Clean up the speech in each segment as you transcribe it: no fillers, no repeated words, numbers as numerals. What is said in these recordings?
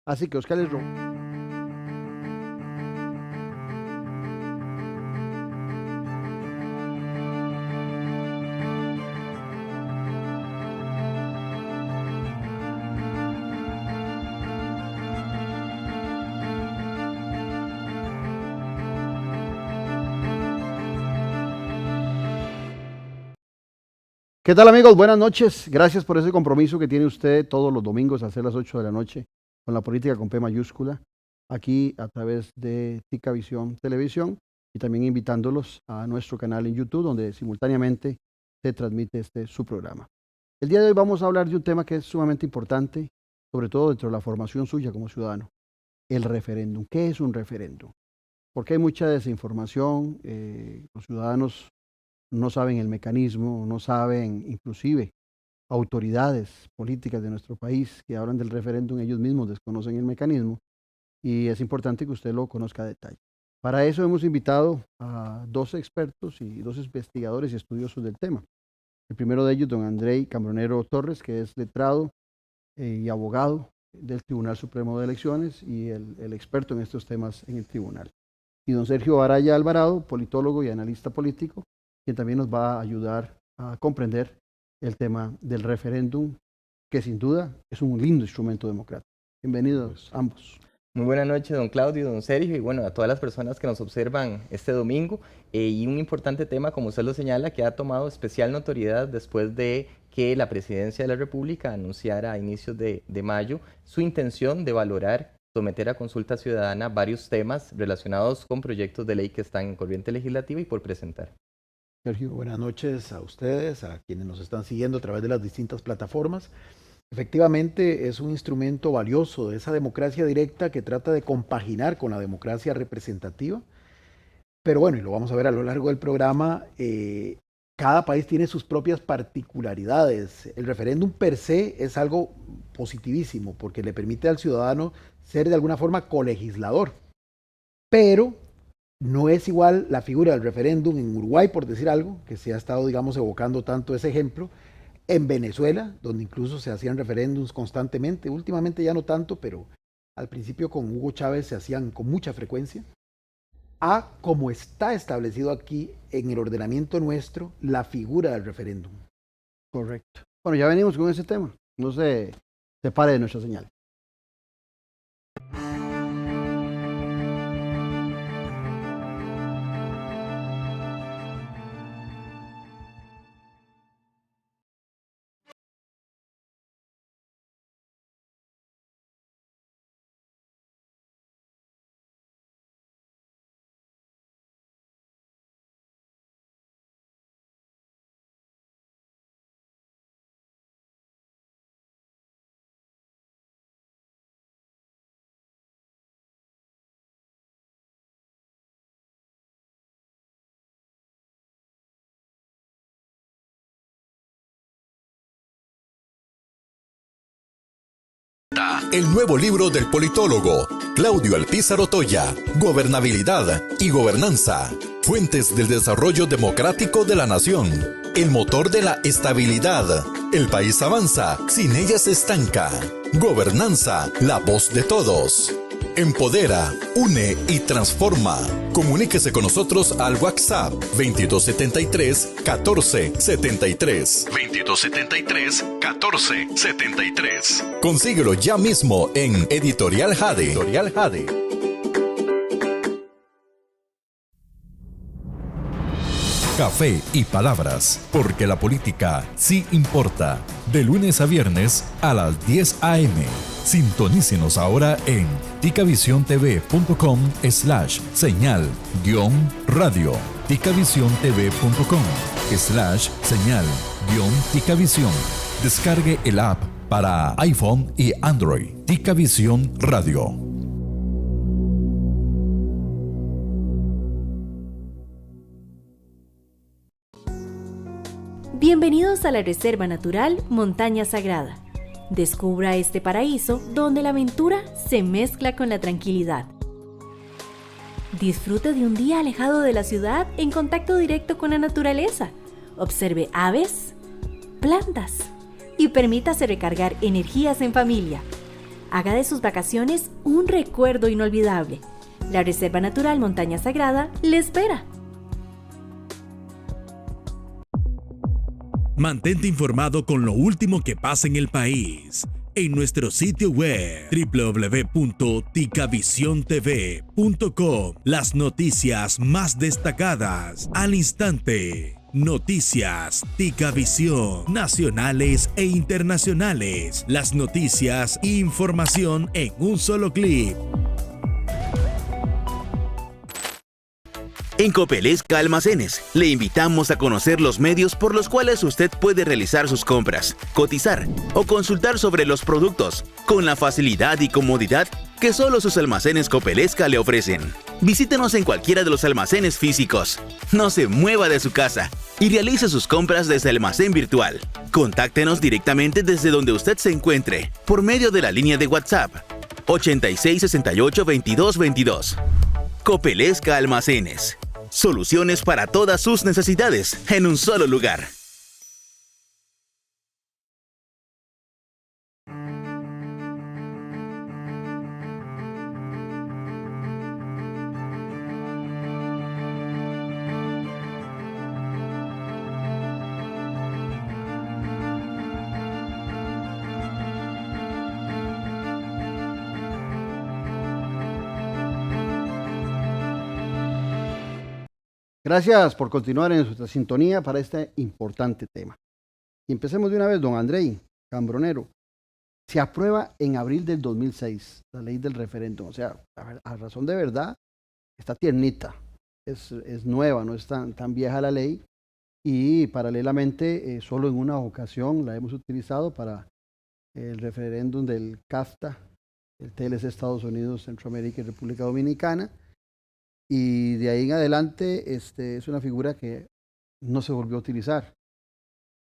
Así que Oscar les robo. ¿Qué tal amigos? Buenas noches. Gracias por ese compromiso que tiene usted todos los domingos a hacer las 8 de la noche con la política con P mayúscula, aquí a través de Tica Visión Televisión y también invitándolos a nuestro canal en YouTube donde simultáneamente se transmite su programa. El día de hoy vamos a hablar de un tema que es sumamente importante, sobre todo dentro de la formación suya como ciudadano, el referéndum. ¿Qué es un referéndum? Porque hay mucha desinformación, los ciudadanos no saben el mecanismo, no saben inclusive autoridades políticas de nuestro país que hablan del referéndum, ellos mismos desconocen el mecanismo y es importante que usted lo conozca a detalle. Para eso hemos invitado a dos expertos y dos investigadores y estudiosos del tema. El primero de ellos, don Andrei Cambronero Torres, que es letrado y abogado del Tribunal Supremo de Elecciones y el experto en estos temas en el tribunal. Y don Sergio Araya Alvarado, politólogo y analista político, quien también nos va a ayudar a comprender el tema del referéndum, que sin duda es un lindo instrumento democrático. Bienvenidos ambos. Muy buenas noches, don Claudio, don Sergio, y bueno, a todas las personas que nos observan este domingo. Y un importante tema, como usted lo señala, que ha tomado especial notoriedad después de que la Presidencia de la República anunciara a inicios de mayo su intención de valorar, someter a consulta ciudadana varios temas relacionados con proyectos de ley que están en corriente legislativa y por presentar. Sergio, buenas noches a ustedes, a quienes nos están siguiendo a través de las distintas plataformas. Efectivamente, es un instrumento valioso de esa democracia directa que trata de compaginar con la democracia representativa. Pero bueno, y lo vamos a ver a lo largo del programa, cada país tiene sus propias particularidades. El referéndum per se es algo positivísimo porque le permite al ciudadano ser de alguna forma colegislador. Pero no es igual la figura del referéndum en Uruguay, por decir algo, que se ha estado, digamos, evocando tanto ese ejemplo, en Venezuela, donde incluso se hacían referéndums constantemente, últimamente ya no tanto, pero al principio con Hugo Chávez se hacían con mucha frecuencia, a como está establecido aquí en el ordenamiento nuestro, la figura del referéndum. Correcto. Bueno, ya venimos con ese tema, no se separe de nuestra señal. El nuevo libro del politólogo Claudio Alpizar Otoya, Gobernabilidad y Gobernanza, fuentes del desarrollo democrático de la nación, el motor de la estabilidad. El país avanza, sin ella se estanca. Gobernanza, la voz de todos. Empodera, une y transforma. Comuníquese con nosotros al WhatsApp 2273-1473. 2273-1473. Consíguelo ya mismo en Editorial Jade. Editorial Jade. Café y palabras, porque la política sí importa. De lunes a viernes a las 10 a.m. Sintonícenos ahora en ticavisiontv.com/señal-radio. ticavisiontv.com/señal-ticavisión. Descargue el app para iPhone y Android. Ticavisión Radio. Bienvenidos a la Reserva Natural Montaña Sagrada. Descubra este paraíso donde la aventura se mezcla con la tranquilidad. Disfrute de un día alejado de la ciudad en contacto directo con la naturaleza. Observe aves, plantas y permítase recargar energías en familia. Haga de sus vacaciones un recuerdo inolvidable. La Reserva Natural Montaña Sagrada le espera. Mantente informado con lo último que pasa en el país en nuestro sitio web www.ticavisiontv.com. Las noticias más destacadas al instante. Noticias Ticavisión, nacionales e internacionales. Las noticias e información en un solo clic. En Copelesca Almacenes, le invitamos a conocer los medios por los cuales usted puede realizar sus compras, cotizar o consultar sobre los productos, con la facilidad y comodidad que solo sus almacenes Copelesca le ofrecen. Visítenos en cualquiera de los almacenes físicos. No se mueva de su casa y realice sus compras desde el almacén virtual. Contáctenos directamente desde donde usted se encuentre, por medio de la línea de WhatsApp 8668-2222. Copelesca Almacenes. Soluciones para todas sus necesidades en un solo lugar. Gracias por continuar en nuestra sintonía para este importante tema. Y empecemos de una vez, don Andrei Cambronero. Se aprueba en abril del 2006 la ley del referéndum. O sea, a razón de verdad, está tiernita, es nueva, no es tan vieja la ley. Y paralelamente, solo en una ocasión la hemos utilizado para el referéndum del CAFTA, el TLC Estados Unidos, Centroamérica y República Dominicana. Y de ahí en adelante es una figura que no se volvió a utilizar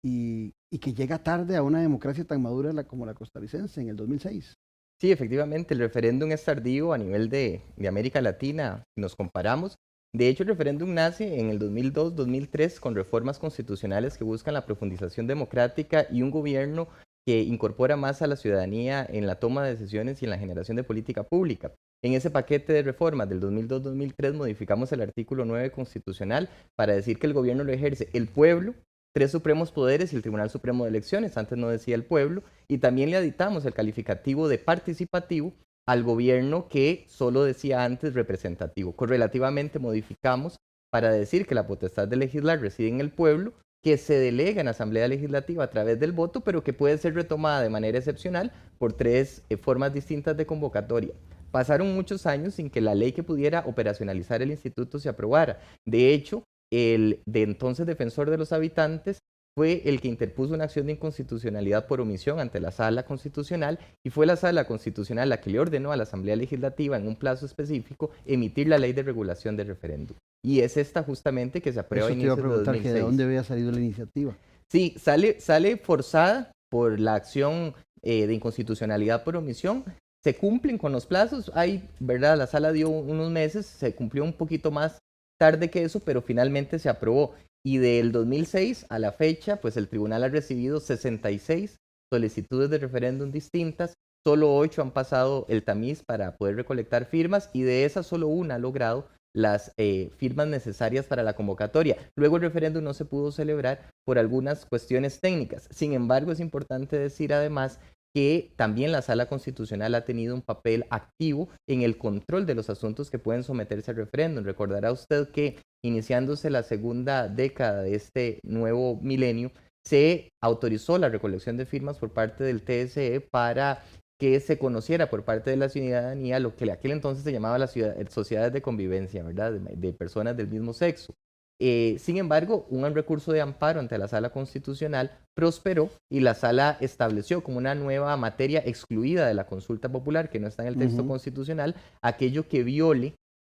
y que llega tarde a una democracia tan madura como la costarricense en el 2006. Sí, efectivamente, el referéndum es tardío a nivel de América Latina, si nos comparamos. De hecho, el referéndum nace en el 2002-2003 con reformas constitucionales que buscan la profundización democrática y un gobierno que incorpora más a la ciudadanía en la toma de decisiones y en la generación de política pública. En ese paquete de reformas del 2002-2003 modificamos el artículo 9 constitucional para decir que el gobierno lo ejerce el pueblo, 3 supremos poderes y el Tribunal Supremo de Elecciones, antes no decía el pueblo, y también le aditamos el calificativo de participativo al gobierno que solo decía antes representativo. Correlativamente modificamos para decir que la potestad de legislar reside en el pueblo, que se delega en Asamblea Legislativa a través del voto, pero que puede ser retomada de manera excepcional por 3 formas distintas de convocatoria. Pasaron muchos años sin que la ley que pudiera operacionalizar el instituto se aprobara. De hecho, el de entonces defensor de los habitantes fue el que interpuso una acción de inconstitucionalidad por omisión ante la Sala Constitucional y fue la Sala Constitucional la que le ordenó a la Asamblea Legislativa en un plazo específico emitir la ley de regulación del referéndum. Y es esta justamente que se aprueba a inicios de 2006. ¿De dónde había salido la iniciativa? Sí, sale forzada por la acción de inconstitucionalidad por omisión. Se cumplen con los plazos, ¿verdad? La sala dio unos meses, se cumplió un poquito más tarde que eso, pero finalmente se aprobó. Y del 2006 a la fecha, pues el tribunal ha recibido 66 solicitudes de referéndum distintas, solo 8 han pasado el tamiz para poder recolectar firmas y de esas solo una ha logrado las firmas necesarias para la convocatoria. Luego el referéndum no se pudo celebrar por algunas cuestiones técnicas. Sin embargo, es importante decir además que también la Sala Constitucional ha tenido un papel activo en el control de los asuntos que pueden someterse al referéndum. Recordará usted que iniciándose la segunda década de este nuevo milenio, se autorizó la recolección de firmas por parte del TSE para que se conociera por parte de la ciudadanía lo que en aquel entonces se llamaba las sociedades de convivencia, ¿verdad? De personas del mismo sexo. Sin embargo, un recurso de amparo ante la Sala Constitucional prosperó y la Sala estableció como una nueva materia excluida de la consulta popular, que no está en el texto constitucional, aquello que viole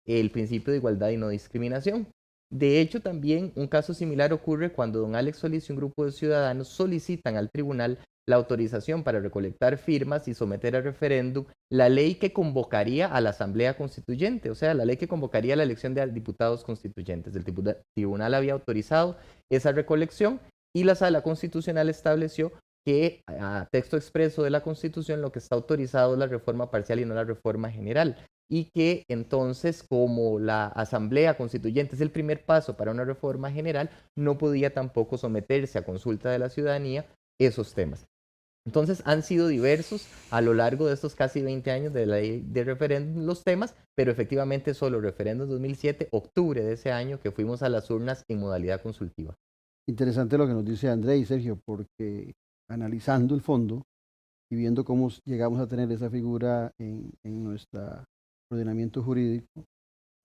el principio de igualdad y no discriminación. De hecho, también un caso similar ocurre cuando don Alex Solís y un grupo de ciudadanos solicitan al tribunal la autorización para recolectar firmas y someter a referéndum la ley que convocaría a la Asamblea Constituyente, o sea, la ley que convocaría a la elección de diputados constituyentes. El tribunal había autorizado esa recolección y la Sala Constitucional estableció que a texto expreso de la Constitución lo que está autorizado es la reforma parcial y no la reforma general, y que entonces, como la Asamblea Constituyente es el primer paso para una reforma general, no podía tampoco someterse a consulta de la ciudadanía esos temas. Entonces han sido diversos a lo largo de estos casi 20 años de la ley de referéndum los temas, pero efectivamente solo referéndum 2007, octubre de ese año, que fuimos a las urnas en modalidad consultiva. Interesante lo que nos dice André y Sergio, porque analizando el fondo y viendo cómo llegamos a tener esa figura en nuestro ordenamiento jurídico,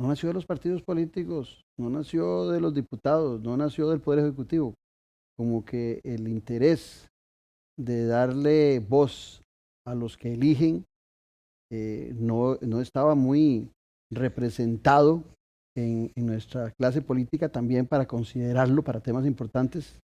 no nació de los partidos políticos, no nació de los diputados, no nació del Poder Ejecutivo, como que el interés de darle voz a los que eligen no estaba muy representado en nuestra clase política también para considerarlo para temas importantes.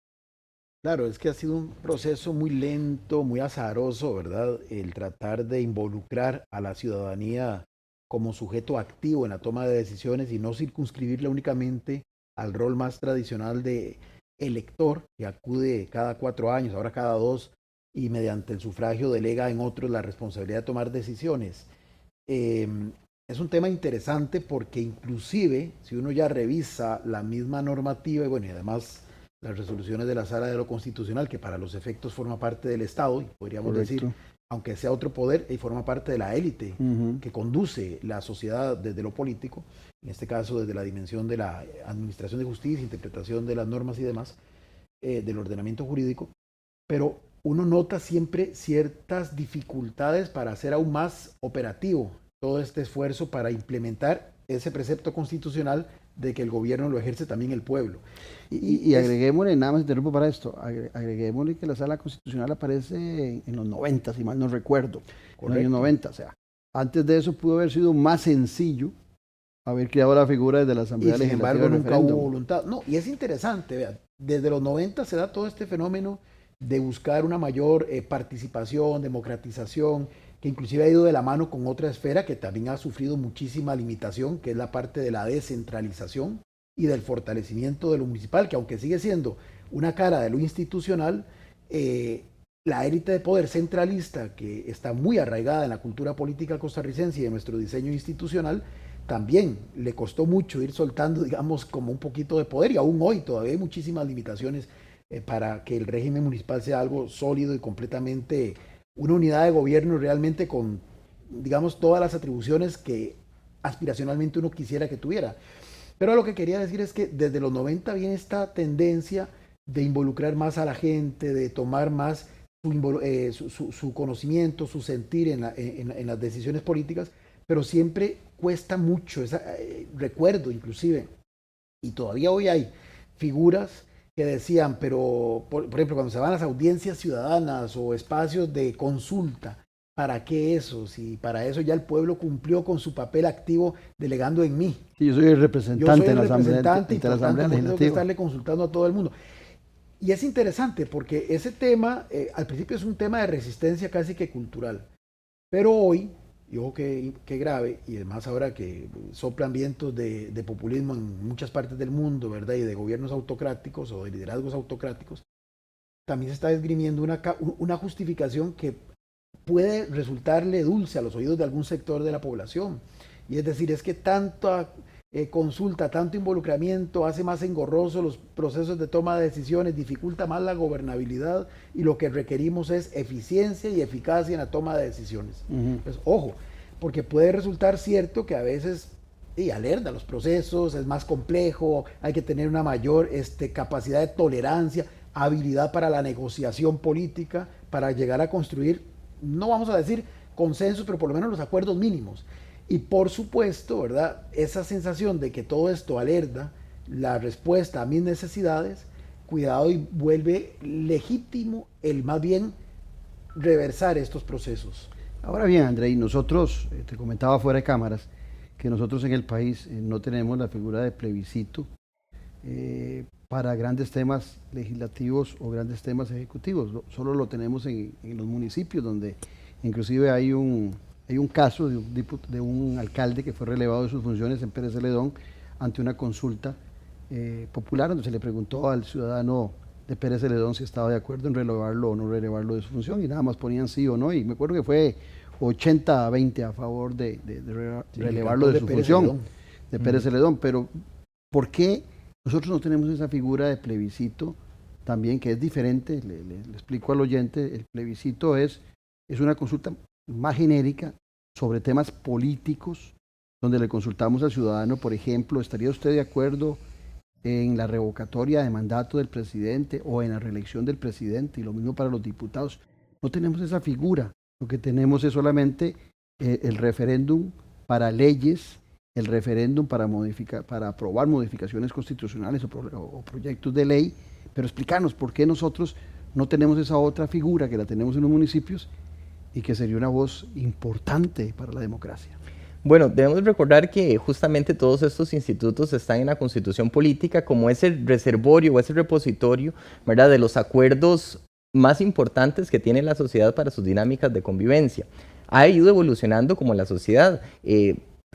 Claro, es que ha sido un proceso muy lento, muy azaroso, ¿verdad? El tratar de involucrar a la ciudadanía como sujeto activo en la toma de decisiones y no circunscribirla únicamente al rol más tradicional de elector que acude cada 4 años, ahora cada 2, y mediante el sufragio delega en otros la responsabilidad de tomar decisiones. Es un tema interesante porque inclusive si uno ya revisa la misma normativa y bueno, y además las resoluciones de la Sala de lo Constitucional, que para los efectos forma parte del Estado, y podríamos decir, aunque sea otro poder, y forma parte de la élite que conduce la sociedad desde lo político, en este caso desde la dimensión de la administración de justicia, interpretación de las normas y demás, del ordenamiento jurídico, pero uno nota siempre ciertas dificultades para hacer aún más operativo todo este esfuerzo para implementar ese precepto constitucional de que el gobierno lo ejerce también el pueblo. Y agreguémosle, nada más interrumpo para esto, agreguémosle que la Sala Constitucional aparece en los 90, si mal no recuerdo, en los años 90, o sea, antes de eso pudo haber sido más sencillo haber creado la figura desde la Asamblea Legislativa. Sin embargo, nunca hubo voluntad. No, y es interesante, vean, desde los 90 se da todo este fenómeno de buscar una mayor participación, democratización, que inclusive ha ido de la mano con otra esfera que también ha sufrido muchísima limitación, que es la parte de la descentralización y del fortalecimiento de lo municipal, que aunque sigue siendo una cara de lo institucional, la élite de poder centralista, que está muy arraigada en la cultura política costarricense y en nuestro diseño institucional, también le costó mucho ir soltando, digamos, como un poquito de poder, y aún hoy todavía hay muchísimas limitaciones para que el régimen municipal sea algo sólido y completamente una unidad de gobierno realmente con, digamos, todas las atribuciones que aspiracionalmente uno quisiera que tuviera. Pero lo que quería decir es que desde los 90 viene esta tendencia de involucrar más a la gente, de tomar más su conocimiento, su sentir en las decisiones políticas, pero siempre cuesta mucho, recuerdo inclusive, y todavía hoy hay figuras que decían, pero por ejemplo, cuando se van a las audiencias ciudadanas o espacios de consulta, ¿para qué eso? Si para eso ya el pueblo cumplió con su papel activo delegando en mí. Sí, yo soy el representante en la Asamblea y por tanto tengo que estarle consultando a todo el mundo. Y es interesante porque ese tema, al principio es un tema de resistencia casi que cultural, pero hoy, y ojo que grave, y además ahora que soplan vientos de populismo en muchas partes del mundo, ¿verdad? Y de gobiernos autocráticos o de liderazgos autocráticos, también se está esgrimiendo una justificación que puede resultarle dulce a los oídos de algún sector de la población. Y es decir, es que tanta consulta, tanto involucramiento hace más engorroso los procesos de toma de decisiones, dificulta más la gobernabilidad y lo que requerimos es eficiencia y eficacia en la toma de decisiones. Pues, ojo, porque puede resultar cierto que a veces alerta los procesos, es más complejo, hay que tener una mayor capacidad de tolerancia, habilidad para la negociación política, para llegar a construir, no vamos a decir consensos, pero por lo menos los acuerdos mínimos. Y por supuesto, ¿verdad? Esa sensación de que todo esto alerta la respuesta a mis necesidades, cuidado y vuelve legítimo el más bien reversar estos procesos. Ahora bien, André, nosotros, te comentaba fuera de cámaras, que nosotros en el país no tenemos la figura de plebiscito para grandes temas legislativos o grandes temas ejecutivos, solo lo tenemos en los municipios, donde inclusive hay un caso de un alcalde que fue relevado de sus funciones en Pérez Celedón ante una consulta popular donde se le preguntó al ciudadano de Pérez Celedón si estaba de acuerdo en relevarlo o no relevarlo de su función, y nada más ponían sí o no, y me acuerdo que fue 80-20 a favor de relevarlo de su función, de Pérez Celedón. Pero ¿por qué nosotros no tenemos esa figura de plebiscito también, que es diferente? Le explico al oyente. El plebiscito es una consulta más genérica sobre temas políticos, donde le consultamos al ciudadano. Por ejemplo, ¿estaría usted de acuerdo en la revocatoria de mandato del presidente o en la reelección del presidente? Y lo mismo para los diputados. No tenemos esa figura. Lo que tenemos es solamente el referéndum para leyes, el referéndum para aprobar modificaciones constitucionales o proyectos de ley. Pero explicarnos por qué nosotros no tenemos esa otra figura que la tenemos en los municipios y que sería una voz importante para la democracia. Bueno, debemos recordar que justamente todos estos institutos están en la Constitución Política como ese reservorio o ese repositorio, ¿verdad?, de los acuerdos más importantes que tiene la sociedad para sus dinámicas de convivencia. Ha ido evolucionando como la sociedad.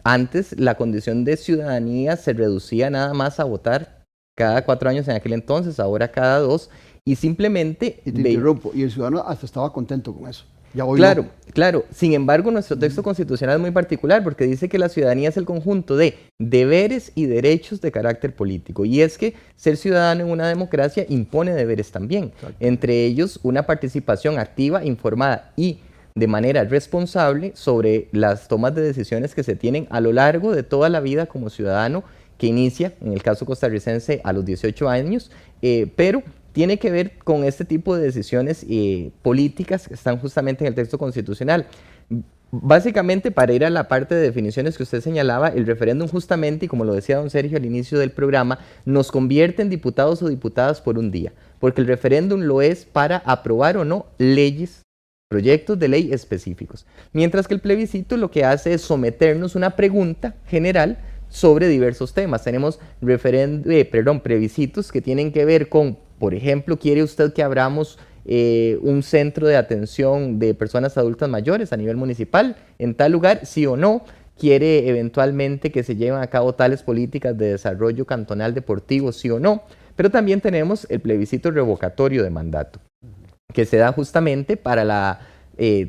Antes la condición de ciudadanía se reducía nada más a votar cada 4 años en aquel entonces, ahora cada 2, y simplemente... Y te interrumpo, y el ciudadano hasta estaba contento con eso. Claro, claro. Sin embargo, nuestro texto constitucional es muy particular porque dice que la ciudadanía es el conjunto de deberes y derechos de carácter político. Y es que ser ciudadano en una democracia impone deberes también. Exacto. Entre ellos, una participación activa, informada y de manera responsable sobre las tomas de decisiones que se tienen a lo largo de toda la vida como ciudadano, que inicia, en el caso costarricense, a los 18 años, pero tiene que ver con este tipo de decisiones políticas que están justamente en el texto constitucional. Básicamente, para ir a la parte de definiciones que usted señalaba, el referéndum justamente, y como lo decía don Sergio al inicio del programa, nos convierte en diputados o diputadas por un día, porque el referéndum lo es para aprobar o no leyes, proyectos de ley específicos, mientras que el plebiscito lo que hace es someternos una pregunta general sobre diversos temas. Tenemos plebiscitos que tienen que ver con, por ejemplo, ¿quiere usted que abramos un centro de atención de personas adultas mayores a nivel municipal en tal lugar? ¿Sí o no? ¿Quiere eventualmente que se lleven a cabo tales políticas de desarrollo cantonal deportivo? ¿Sí o no? Pero también tenemos el plebiscito revocatorio de mandato, que se da justamente para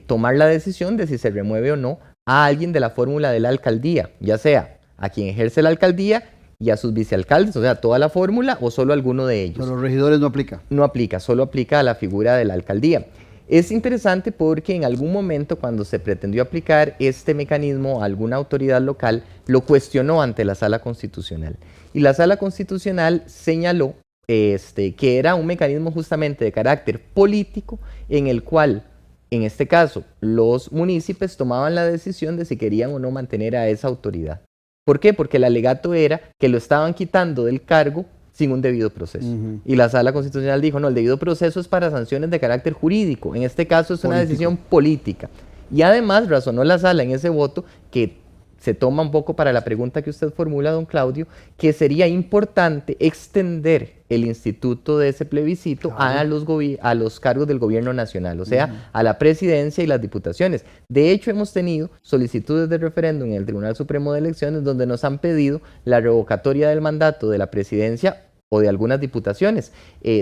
tomar la decisión de si se remueve o no a alguien de la fórmula de la alcaldía, ya sea a quien ejerce la alcaldía y a sus vicealcaldes, o sea, toda la fórmula o solo alguno de ellos. Pero los regidores no aplica. No aplica, solo aplica a la figura de la alcaldía. Es interesante porque en algún momento cuando se pretendió aplicar este mecanismo a alguna autoridad local, lo cuestionó ante la Sala Constitucional. Y la Sala Constitucional señaló que era un mecanismo justamente de carácter político en el cual, en este caso, los municipios tomaban la decisión de si querían o no mantener a esa autoridad. ¿Por qué? Porque el alegato era que lo estaban quitando del cargo sin un debido proceso. Y la Sala Constitucional dijo, no, el debido proceso es para sanciones de carácter jurídico. En este caso es una decisión política. Y además razonó la Sala en ese voto, que se toma un poco para la pregunta que usted formula, don Claudio, que sería importante extender el instituto de ese plebiscito a los cargos del gobierno nacional, o sea, a la presidencia y las diputaciones. De hecho, hemos tenido solicitudes de referéndum en el Tribunal Supremo de Elecciones donde nos han pedido la revocatoria del mandato de la presidencia o de algunas diputaciones.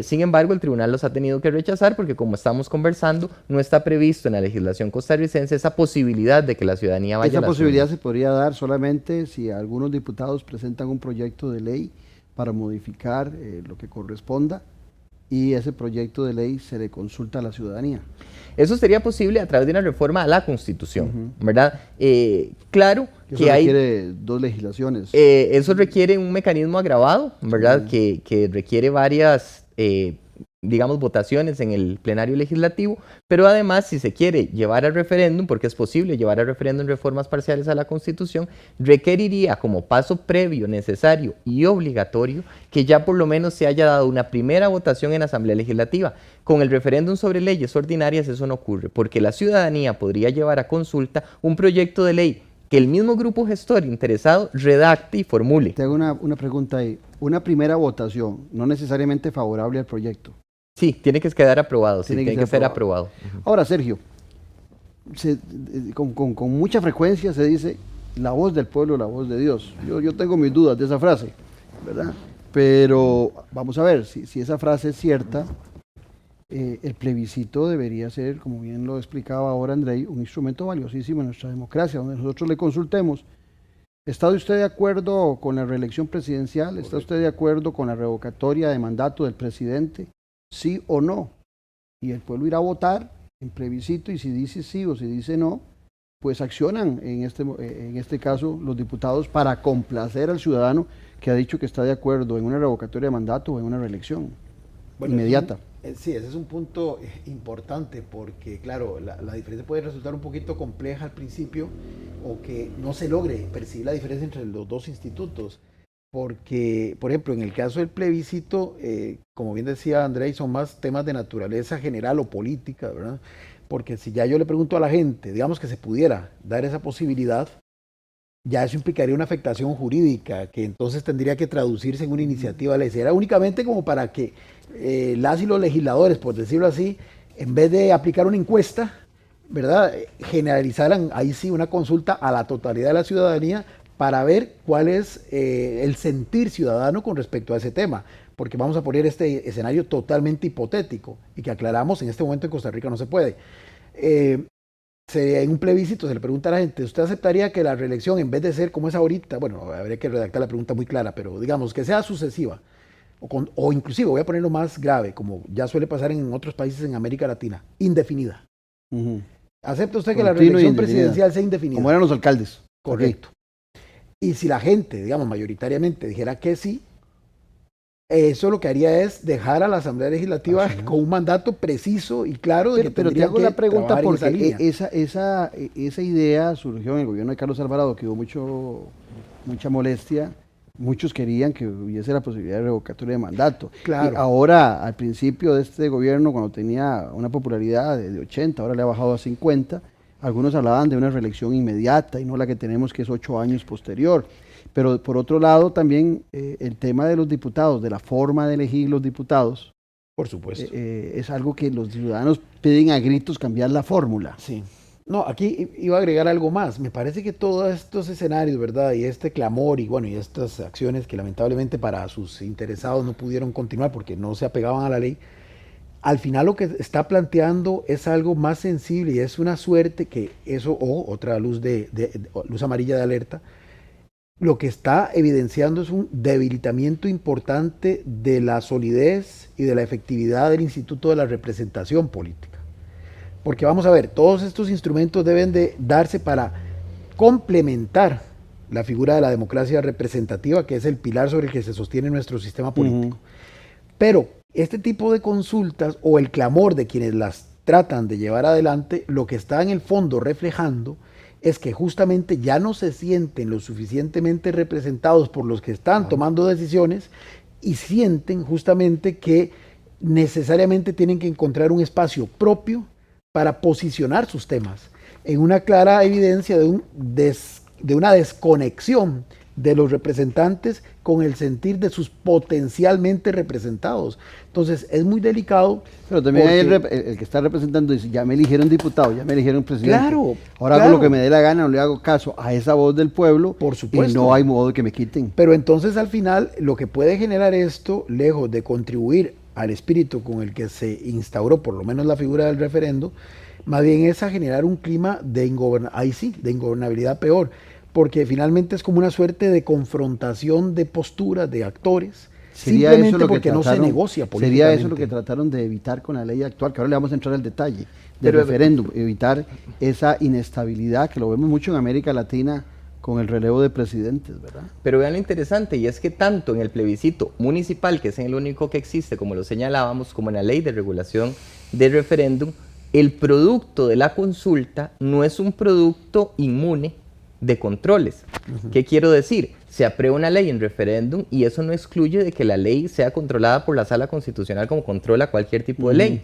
Sin embargo, el tribunal los ha tenido que rechazar porque, como estamos conversando, no está previsto en la legislación costarricense esa posibilidad de que la ciudadanía vaya a la posibilidad se podría dar solamente si algunos diputados presentan un proyecto de ley para modificar lo que corresponda, y ese proyecto de ley se le consulta a la ciudadanía. Eso sería posible a través de una reforma a la Constitución, ¿verdad? Claro que hay... Eso requiere 2 legislaciones. Eso requiere un mecanismo agravado, ¿verdad? Que requiere varias, digamos, votaciones en el plenario legislativo, pero además, si se quiere llevar al referéndum, porque es posible llevar al referéndum reformas parciales a la Constitución, requeriría como paso previo, necesario y obligatorio que ya por lo menos se haya dado una primera votación en Asamblea Legislativa. Con el referéndum sobre leyes ordinarias eso no ocurre, porque la ciudadanía podría llevar a consulta un proyecto de ley que el mismo grupo gestor interesado redacte y formule. Te hago una pregunta ahí. Una primera votación, no necesariamente favorable al proyecto. Sí, tiene que quedar aprobado, tiene que ser aprobado. Ahora, Sergio, con mucha frecuencia se dice la voz del pueblo, la voz de Dios. Yo tengo mis dudas de esa frase, ¿verdad? Pero vamos a ver, si esa frase es cierta, el plebiscito debería ser, como bien lo explicaba ahora Andrei, un instrumento valiosísimo en nuestra democracia, donde nosotros le consultemos, ¿está usted de acuerdo con la reelección presidencial? ¿Está usted de acuerdo con la revocatoria de mandato del presidente? ¿Sí o no? Y el pueblo irá a votar en plebiscito y si dice sí o si dice no, pues accionan en este caso los diputados para complacer al ciudadano que ha dicho que está de acuerdo en una revocatoria de mandato o en una reelección inmediata. Sí, ese es un punto importante porque, claro, la diferencia puede resultar un poquito compleja al principio o que no se logre percibir la diferencia entre los dos institutos. Porque, por ejemplo, en el caso del plebiscito, como bien decía Andrei, son más temas de naturaleza general o política, ¿verdad? Porque si ya yo le pregunto a la gente, digamos que se pudiera dar esa posibilidad, ya eso implicaría una afectación jurídica, que entonces tendría que traducirse en una iniciativa de ley. Era únicamente como para que las y los legisladores, por decirlo así, en vez de aplicar una encuesta, ¿verdad?, generalizaran ahí sí una consulta a la totalidad de la ciudadanía para ver cuál es el sentir ciudadano con respecto a ese tema. Porque vamos a poner este escenario totalmente hipotético y que aclaramos, en este momento en Costa Rica no se puede. En un plebiscito se le pregunta a la gente, ¿usted aceptaría que la reelección, en vez de ser como es ahorita, bueno, habría que redactar la pregunta muy clara, pero digamos que sea sucesiva, o inclusive, voy a ponerlo más grave, como ya suele pasar en otros países en América Latina, indefinida. ¿Acepta usted que la reelección presidencial sea indefinida? Como eran los alcaldes. Correcto. Y si la gente, digamos, mayoritariamente dijera que sí, eso lo que haría es dejar a la Asamblea Legislativa con un mandato preciso y claro de que pero te hago la pregunta porque esa idea surgió en el gobierno de Carlos Alvarado, que hubo mucha molestia. Muchos querían que hubiese la posibilidad de revocatoria de mandato. Claro. Y ahora, al principio de este gobierno, cuando tenía una popularidad de 80, ahora le ha bajado a 50, algunos hablaban de una reelección inmediata y no la que tenemos, que es 8 años posterior. Pero por otro lado también el tema de los diputados, de la forma de elegir los diputados, por supuesto, es algo que los ciudadanos piden a gritos cambiar la fórmula. Sí. No, aquí iba a agregar algo más. Me parece que todos estos escenarios, ¿verdad? Y este clamor y bueno, y estas acciones que lamentablemente para sus interesados no pudieron continuar porque no se apegaban a la ley, al final lo que está planteando es algo más sensible y es una suerte que eso, o otra luz luz amarilla de alerta, lo que está evidenciando es un debilitamiento importante de la solidez y de la efectividad del Instituto de la Representación Política. Porque vamos a ver, todos estos instrumentos deben de darse para complementar la figura de la democracia representativa, que es el pilar sobre el que se sostiene nuestro sistema político. Pero este tipo de consultas o el clamor de quienes las tratan de llevar adelante, lo que está en el fondo reflejando es que justamente ya no se sienten lo suficientemente representados por los que están tomando decisiones y sienten justamente que necesariamente tienen que encontrar un espacio propio para posicionar sus temas en una clara evidencia de una desconexión de los representantes con el sentir de sus potencialmente representados. Entonces es muy delicado. Pero también hay el que está representando dice, ya me eligieron diputado, ya me eligieron presidente. Claro. Ahora hago lo que me dé la gana, no le hago caso a esa voz del pueblo. Por supuesto. Y no hay modo de que me quiten. Pero entonces al final lo que puede generar esto, lejos de contribuir al espíritu con el que se instauró por lo menos la figura del referendo, más bien es a generar un clima de ingobernabilidad peor, porque finalmente es como una suerte de confrontación de posturas, de actores, simplemente porque no se negocia políticamente. Sería eso lo que trataron de evitar con la ley actual, que ahora le vamos a entrar al detalle del referéndum, evitar esa inestabilidad que lo vemos mucho en América Latina con el relevo de presidentes, ¿verdad? Pero vean lo interesante, y es que tanto en el plebiscito municipal, que es el único que existe, como lo señalábamos, como en la ley de regulación del referéndum, el producto de la consulta no es un producto inmune de controles. ¿Qué quiero decir? Se aprueba una ley en referéndum y eso no excluye de que la ley sea controlada por la Sala Constitucional como controla cualquier tipo de ley.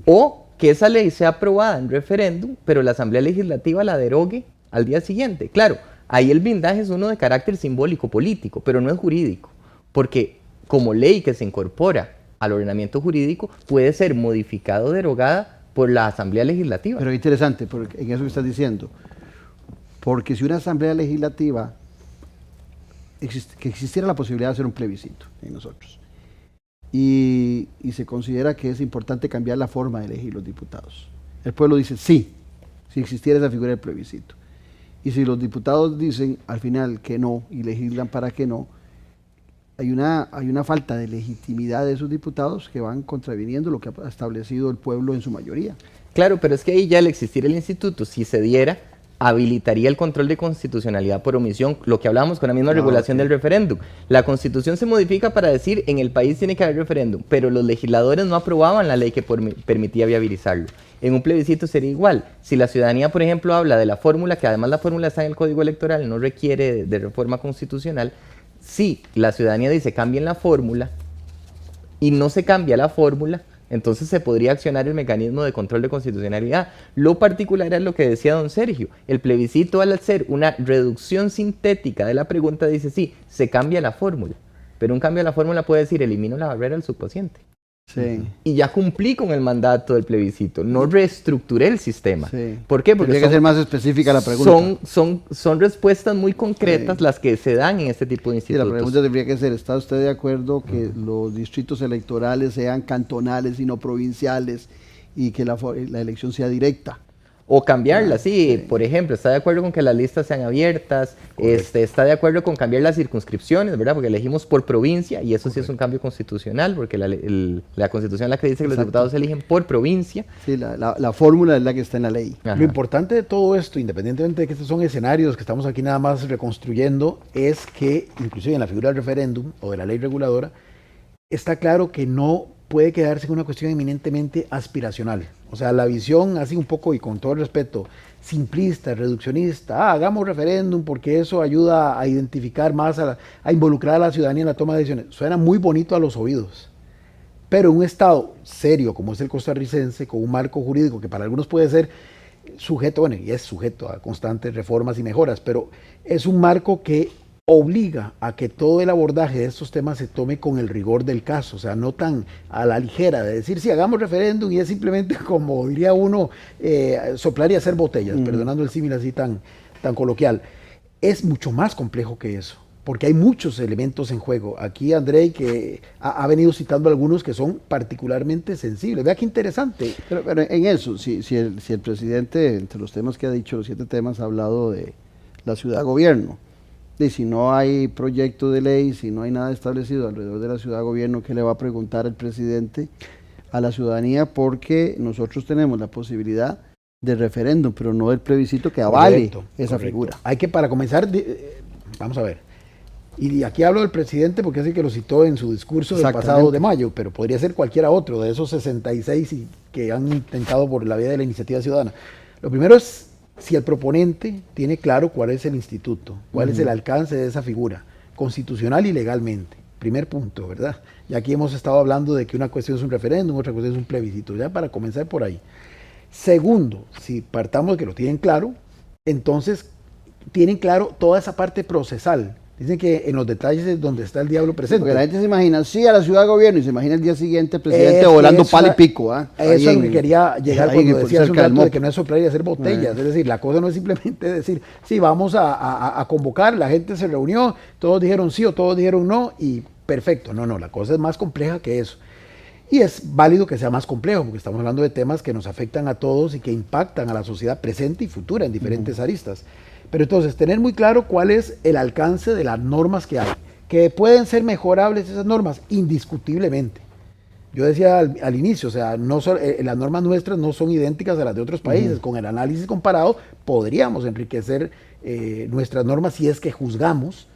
O que esa ley sea aprobada en referéndum, pero la Asamblea Legislativa la derogue al día siguiente. Claro, ahí el blindaje es uno de carácter simbólico político, pero no es jurídico, porque como ley que se incorpora al ordenamiento jurídico puede ser modificada o derogada por la Asamblea Legislativa. Pero interesante, porque en eso que estás diciendo, porque si una Asamblea Legislativa que existiera la posibilidad de hacer un plebiscito en nosotros. Y se considera que es importante cambiar la forma de elegir los diputados. El pueblo dice sí, si existiera esa figura del plebiscito. Y si los diputados dicen al final que no y legislan para que no, hay una falta de legitimidad de esos diputados que van contraviniendo lo que ha establecido el pueblo en su mayoría. Claro, pero es que ahí ya al existir el instituto, si se diera, habilitaría el control de constitucionalidad por omisión, lo que hablábamos con la misma regulación del referéndum. La Constitución se modifica para decir en el país tiene que haber referéndum, pero los legisladores no aprobaban la ley que permitía viabilizarlo. En un plebiscito sería igual. Si la ciudadanía, por ejemplo, habla de la fórmula, que además la fórmula está en el Código Electoral, no requiere de reforma constitucional, si la ciudadanía dice cambien la fórmula y no se cambia la fórmula, entonces se podría accionar el mecanismo de control de constitucionalidad. Lo particular es lo que decía don Sergio. El plebiscito, al hacer una reducción sintética de la pregunta, dice sí, se cambia la fórmula. Pero un cambio de la fórmula puede decir elimino la barrera del subconsciente. Sí. Y ya cumplí con el mandato del plebiscito, no reestructuré el sistema. Sí. ¿Por qué? Porque tendría que ser más específica la pregunta. Son respuestas muy concretas las que se dan en este tipo de Sí, institutos. la pregunta tendría que ser, ¿está usted de acuerdo que los distritos electorales sean cantonales y no provinciales y que la elección sea directa? O cambiarla, sí. Por ejemplo, ¿está de acuerdo con que las listas sean abiertas? ¿Está de acuerdo con cambiar las circunscripciones, verdad? Porque elegimos por provincia y eso sí es un cambio constitucional, porque la Constitución es la que dice que los diputados se eligen por provincia. Sí, la fórmula es la que está en la ley. Lo importante de todo esto, independientemente de que estos son escenarios que estamos aquí nada más reconstruyendo, es que, inclusive en la figura del referéndum o de la ley reguladora, está claro que no puede quedarse en una cuestión eminentemente aspiracional. O sea, la visión así un poco, y con todo el respeto, simplista, reduccionista, hagamos referéndum porque eso ayuda a identificar más, a involucrar a la ciudadanía en la toma de decisiones. Suena muy bonito a los oídos, pero un Estado serio como es el costarricense, con un marco jurídico que para algunos puede ser sujeto, bueno, y es sujeto a constantes reformas y mejoras, pero es un marco que obliga a que todo el abordaje de estos temas se tome con el rigor del caso, o sea, no tan a la ligera de decir, sí, hagamos referéndum y es simplemente como diría uno, soplar y hacer botellas, perdonando el símil así tan coloquial. Es mucho más complejo que eso, porque hay muchos elementos en juego. Aquí Andrei, que ha venido citando algunos que son particularmente sensibles. Vea qué interesante. Pero en eso, si el presidente, entre los temas que ha dicho, los 7 temas, ha hablado de la ciudad-gobierno, y si no hay proyecto de ley, si no hay nada establecido alrededor de la ciudad-gobierno, ¿qué le va a preguntar el presidente a la ciudadanía? Porque nosotros tenemos la posibilidad de referéndum, pero no del plebiscito que avale esa figura. Hay que, para comenzar, vamos a ver, y aquí hablo del presidente porque es el que lo citó en su discurso del pasado de mayo, pero podría ser cualquiera otro de esos 66 que han intentado por la vía de la iniciativa ciudadana. Lo primero es si el proponente tiene claro cuál es el instituto, cuál es el alcance de esa figura, constitucional y legalmente. Primer punto, ¿verdad? Y aquí hemos estado hablando de que una cuestión es un referéndum, otra cuestión es un plebiscito, ya para comenzar por ahí. Segundo, si partamos de que lo tienen claro, entonces tienen claro toda esa parte procesal. Dicen que en los detalles es donde está el diablo presente. Porque la gente se imagina, sí, a la ciudad de gobierno, y se imagina el día siguiente el presidente volando palo y pico. Eso es lo que quería llegar cuando decía hace un rato de que no es soplar y hacer botellas. Es decir, la cosa no es simplemente decir, sí, vamos a convocar, la gente se reunió, todos dijeron sí o todos dijeron no, y perfecto. No, la cosa es más compleja que eso. Y es válido que sea más complejo, porque estamos hablando de temas que nos afectan a todos y que impactan a la sociedad presente y futura en diferentes aristas. Pero entonces, tener muy claro cuál es el alcance de las normas que hay, que pueden ser mejorables esas normas, indiscutiblemente. Yo decía al inicio, o sea, las normas nuestras no son idénticas a las de otros países. Con el análisis comparado podríamos enriquecer nuestras normas si es que juzgamos,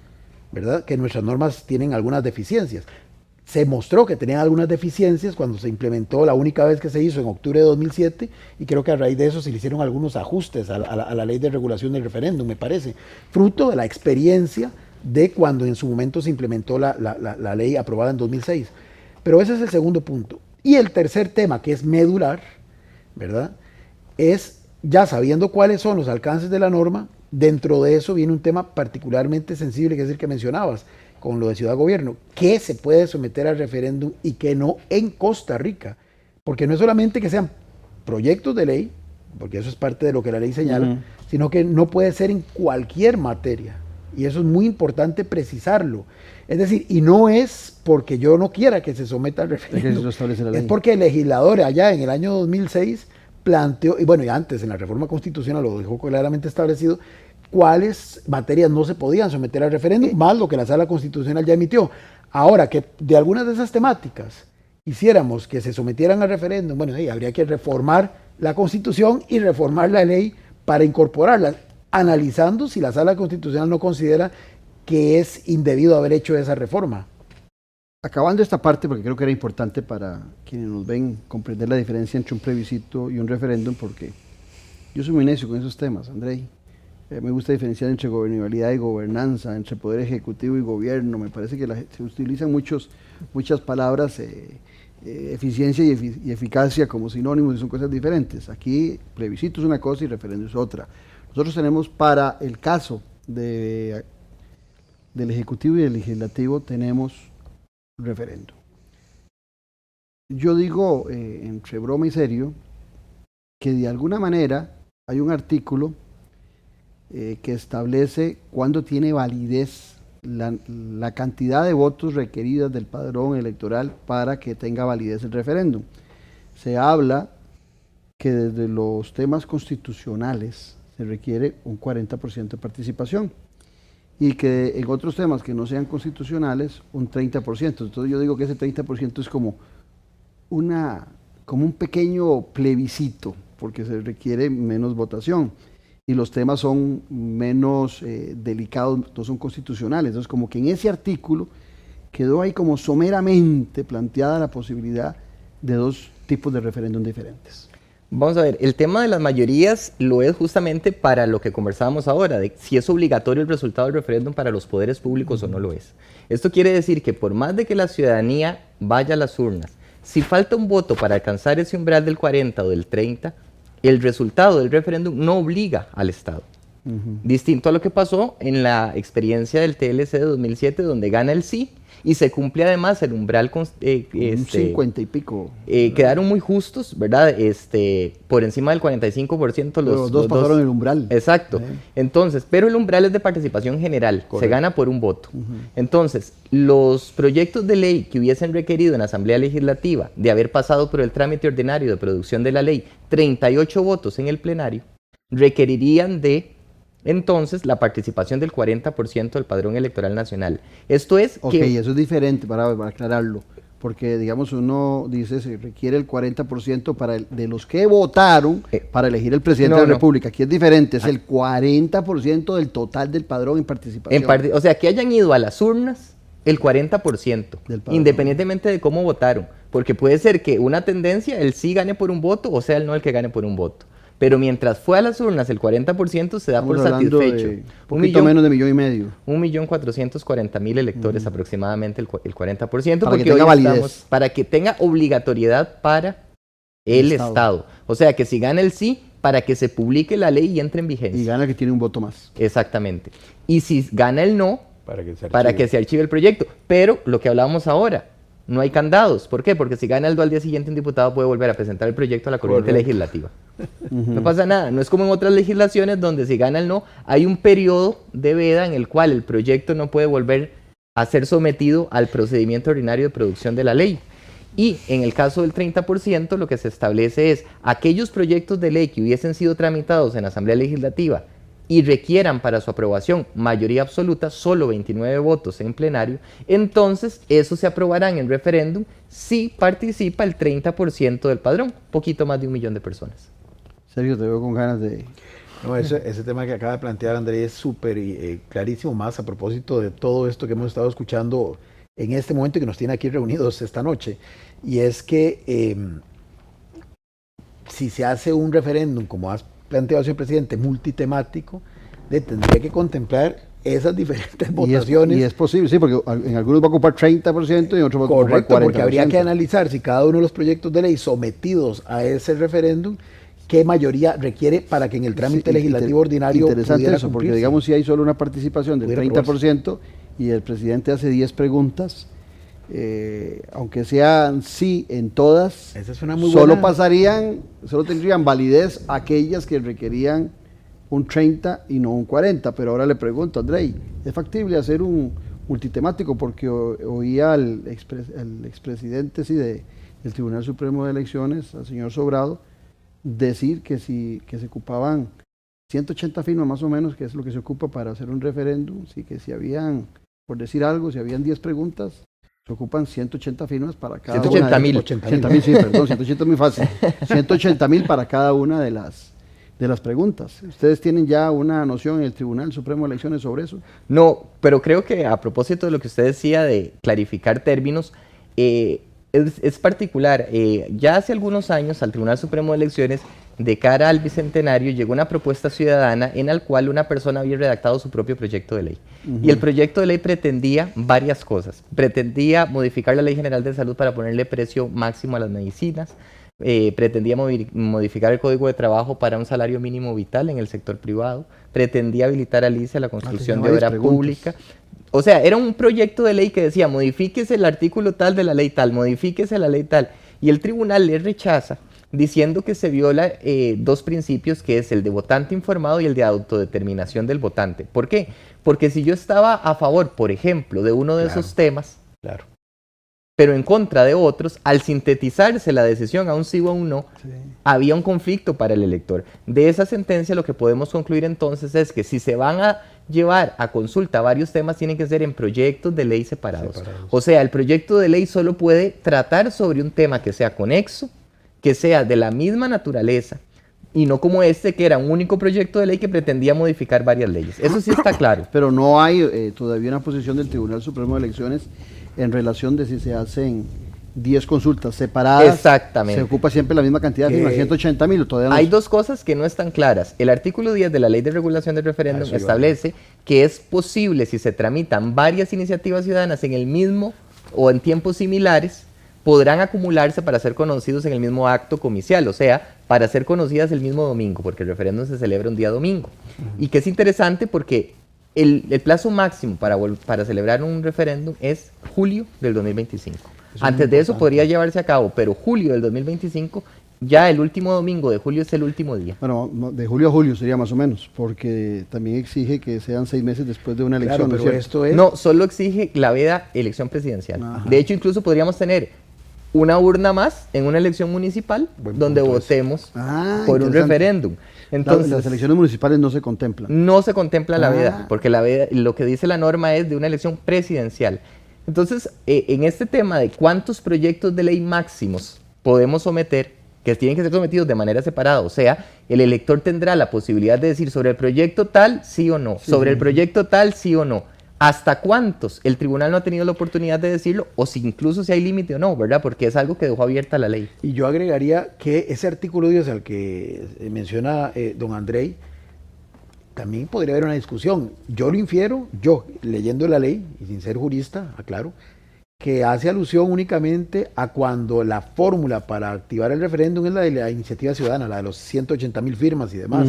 ¿verdad?, que nuestras normas tienen algunas deficiencias. Se mostró que tenían algunas deficiencias cuando se implementó la única vez que se hizo en octubre de 2007 y creo que a raíz de eso se le hicieron algunos ajustes a la ley de regulación del referéndum, me parece, fruto de la experiencia de cuando en su momento se implementó la ley aprobada en 2006. Pero ese es el segundo punto. Y el tercer tema, que es medular, ¿verdad?, es, ya sabiendo cuáles son los alcances de la norma, dentro de eso viene un tema particularmente sensible, que es el que mencionabas, con lo de ciudad-gobierno, qué se puede someter al referéndum y qué no en Costa Rica, porque no es solamente que sean proyectos de ley, porque eso es parte de lo que la ley señala, sino que no puede ser en cualquier materia, Y eso es muy importante precisarlo. Es decir, y no es porque yo no quiera que se someta al referéndum, es porque el legislador allá en el año 2006 planteó, y bueno, y antes en la reforma constitucional lo dejó claramente establecido, cuáles materias no se podían someter al referéndum, más lo que la Sala Constitucional ya emitió. Ahora, que de algunas de esas temáticas quisiéramos que se sometieran al referéndum, bueno, ahí habría que reformar la Constitución y reformar la ley para incorporarlas, analizando si la Sala Constitucional no considera que es indebido haber hecho esa reforma. Acabando esta parte, porque creo que era importante para quienes nos ven comprender la diferencia entre un plebiscito y un referéndum, porque yo soy muy necio con esos temas, Andrei. Me gusta diferenciar entre gobernabilidad y gobernanza, entre poder ejecutivo y gobierno. Me parece que se utilizan muchas palabras, eficiencia y eficacia como sinónimos y son cosas diferentes. Aquí plebiscito es una cosa y referéndum es otra. Nosotros tenemos para el caso del ejecutivo y del legislativo tenemos referéndum. Yo digo, entre broma y serio, que de alguna manera hay un artículo que establece cuándo tiene validez la cantidad de votos requeridas del padrón electoral para que tenga validez el referéndum. Se habla que desde los temas constitucionales se requiere un 40% de participación y que en otros temas que no sean constitucionales un 30%. Entonces yo digo que ese 30% es como un pequeño plebiscito porque se requiere menos votación. Y los temas son menos delicados, no son constitucionales. Entonces, como que en ese artículo quedó ahí como someramente planteada la posibilidad de dos tipos de referéndum diferentes. Vamos a ver, el tema de las mayorías lo es justamente para lo que conversábamos ahora, de si es obligatorio el resultado del referéndum para los poderes públicos o no lo es. Esto quiere decir que por más de que la ciudadanía vaya a las urnas, si falta un voto para alcanzar ese umbral del 40 o del 30, el resultado del referéndum no obliga al Estado. Distinto a lo que pasó en la experiencia del TLC de 2007, donde gana el sí y se cumple además el umbral. Un 50 y pico. Quedaron muy justos, ¿verdad? Por encima del 45%. Los dos pasaron el umbral. Exacto. Entonces, pero el umbral es de participación general. Correcto. Se gana por un voto. Entonces, los proyectos de ley que hubiesen requerido en la Asamblea Legislativa de haber pasado por el trámite ordinario de producción de la ley 38 votos en el plenario, requerirían de entonces la participación del 40% del padrón electoral nacional. Esto es que... eso es diferente para aclararlo, porque digamos uno dice se requiere el 40% de los que votaron para elegir el presidente de la República. Aquí es diferente, es el 40% del total del padrón en participación. O sea, que hayan ido a las urnas el 40%, independientemente de cómo votaron, porque puede ser que una tendencia, el sí gane por un voto o sea el no el que gane por un voto. Pero mientras fue a las urnas el 40% se da por satisfecho. Un poquito menos de 1,5 millones. 1.440.000 electores aproximadamente, el 40%. Para que tenga validez. Para que tenga obligatoriedad para el Estado. O sea, que si gana el sí, para que se publique la ley y entre en vigencia. Y gana el que tiene un voto más. Exactamente. Y si gana el no, para que se archive el proyecto. Pero lo que hablábamos ahora, no hay candados. ¿Por qué? Porque si gana el no al día siguiente, un diputado puede volver a presentar el proyecto a la corriente legislativa. No pasa nada. No es como en otras legislaciones donde si gana el no, hay un periodo de veda en el cual el proyecto no puede volver a ser sometido al procedimiento ordinario de producción de la ley. Y en el caso del 30%, lo que se establece es aquellos proyectos de ley que hubiesen sido tramitados en la Asamblea Legislativa y requieran para su aprobación mayoría absoluta, solo 29 votos en plenario, entonces eso se aprobará en referéndum si participa el 30% del padrón, poquito más de 1 millón de personas. Sergio, te veo con ganas de... No, ese tema que acaba de plantear Andrés es súper clarísimo, más a propósito de todo esto que hemos estado escuchando en este momento y que nos tiene aquí reunidos esta noche. Y es que si se hace un referéndum, como has planteado, señor presidente, multitemático, tendría que contemplar esas diferentes votaciones. Y es posible, sí, porque en algunos va a ocupar 30% y en otros va a ocupar 40%. Porque habría que analizar si cada uno de los proyectos de ley sometidos a ese referéndum, qué mayoría requiere para que en el trámite legislativo ordinario interesante eso, cumplirse. Porque digamos si hay solo una participación del 30% y el presidente hace 10 preguntas, aunque sean sí en todas, esa es una muy buena. Solo tendrían validez aquellas que requerían un 30 y no un 40, pero ahora le pregunto, Andrei, ¿es factible hacer un multitemático? Porque oía al expresidente del Tribunal Supremo de Elecciones, al señor Sobrado, decir que se ocupaban 180 firmas más o menos, que es lo que se ocupa para hacer un referéndum, sí, que si habían, por decir algo, si habían 10 preguntas, se ocupan 180 firmas para cada 180.000. 180.000, sí, perdón, 180 es muy fácil. 180.000 para cada una de las preguntas. ¿Ustedes tienen ya una noción en el Tribunal Supremo de Elecciones sobre eso? No, pero creo que a propósito de lo que usted decía de clarificar términos, es particular. Ya hace algunos años al Tribunal Supremo de Elecciones, de cara al Bicentenario, llegó una propuesta ciudadana en la cual una persona había redactado su propio proyecto de ley. Y el proyecto de ley pretendía varias cosas. Pretendía modificar la Ley General de Salud para ponerle precio máximo a las medicinas. Pretendía modificar el Código de Trabajo para un salario mínimo vital en el sector privado. Pretendía habilitar al ICE a la construcción de obra pública. O sea, era un proyecto de ley que decía, modifíquese el artículo tal de la ley tal, modifíquese la ley tal. Y el tribunal le rechaza, diciendo que se viola dos principios, que es el de votante informado y el de autodeterminación del votante. ¿Por qué? Porque si yo estaba a favor, por ejemplo, de uno de esos temas, pero en contra de otros, al sintetizarse la decisión a un sí o a un no, había un conflicto para el elector. De esa sentencia lo que podemos concluir entonces es que si se van a llevar a consulta varios temas, tienen que ser en proyectos de ley separados. O sea, el proyecto de ley solo puede tratar sobre un tema que sea conexo, que sea de la misma naturaleza, y no como este, que era un único proyecto de ley que pretendía modificar varias leyes. Eso sí está claro. Pero no hay todavía una posición del Tribunal Supremo de Elecciones en relación de si se hacen 10 consultas separadas. Exactamente. Se ocupa siempre la misma cantidad de firmas, 180.000. Todavía no hay dos cosas que no están claras. El artículo 10 de la Ley de Regulación del Referéndum establece que es posible, si se tramitan varias iniciativas ciudadanas en el mismo o en tiempos similares, podrán acumularse para ser conocidos en el mismo acto comicial, o sea, para ser conocidas el mismo domingo, porque el referéndum se celebra un día domingo. Y que es interesante porque el plazo máximo para celebrar un referéndum es julio del 2025. Antes de eso podría llevarse a cabo, pero julio del 2025, ya el último domingo de julio es el último día. Bueno, de julio a julio sería más o menos, porque también exige que sean 6 meses después de una elección. Claro, pero esto es... No, solo exige la veda elección presidencial. Ajá. De hecho, incluso podríamos tener una urna más en una elección municipal donde votemos por un referéndum. Entonces, las elecciones municipales no se contemplan. No se contempla la veda, porque la veda, lo que dice la norma es de una elección presidencial. Entonces, en este tema de cuántos proyectos de ley máximos podemos someter, que tienen que ser sometidos de manera separada, o sea, el elector tendrá la posibilidad de decir sobre el proyecto tal, sí o no, sobre el proyecto tal, sí o no. ¿Hasta cuántos? El tribunal no ha tenido la oportunidad de decirlo, o si incluso si hay límite o no, ¿verdad? Porque es algo que dejó abierta la ley. Y yo agregaría que ese artículo 10 al que menciona don Andrei, también podría haber una discusión. Yo lo infiero, yo leyendo la ley, y sin ser jurista, aclaro, que hace alusión únicamente a cuando la fórmula para activar el referéndum es la de la iniciativa ciudadana, la de los 180.000 firmas y demás.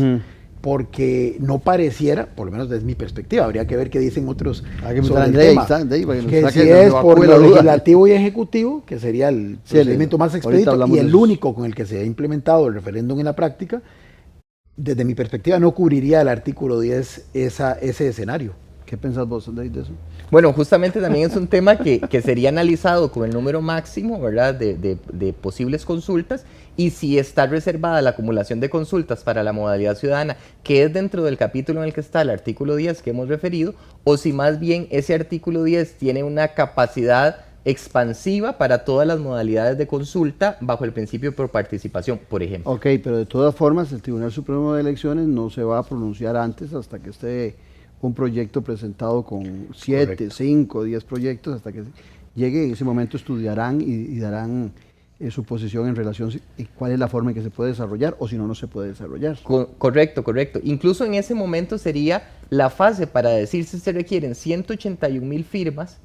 Porque no pareciera, por lo menos desde mi perspectiva, habría que ver qué dicen otros sobre el tema, que si es por lo legislativo y ejecutivo, que sería el procedimiento más expedito y el único con el que se ha implementado el referéndum en la práctica, desde mi perspectiva no cubriría el artículo 10 ese escenario. ¿Qué pensás vos, Andrei, de eso? Bueno, justamente también es un tema que sería analizado con el número máximo, ¿verdad?, de posibles consultas, y si está reservada la acumulación de consultas para la modalidad ciudadana, que es dentro del capítulo en el que está el artículo 10 que hemos referido, o si más bien ese artículo 10 tiene una capacidad expansiva para todas las modalidades de consulta bajo el principio por participación, por ejemplo. Ok, pero de todas formas el Tribunal Supremo de Elecciones no se va a pronunciar antes hasta que esté un proyecto presentado con 7, 5, 10 proyectos, hasta que llegue en ese momento estudiarán y darán su posición en relación a cuál es la forma en que se puede desarrollar o si no, no se puede desarrollar. Correcto. Incluso en ese momento sería la fase para decir si se requieren 181.000 firmas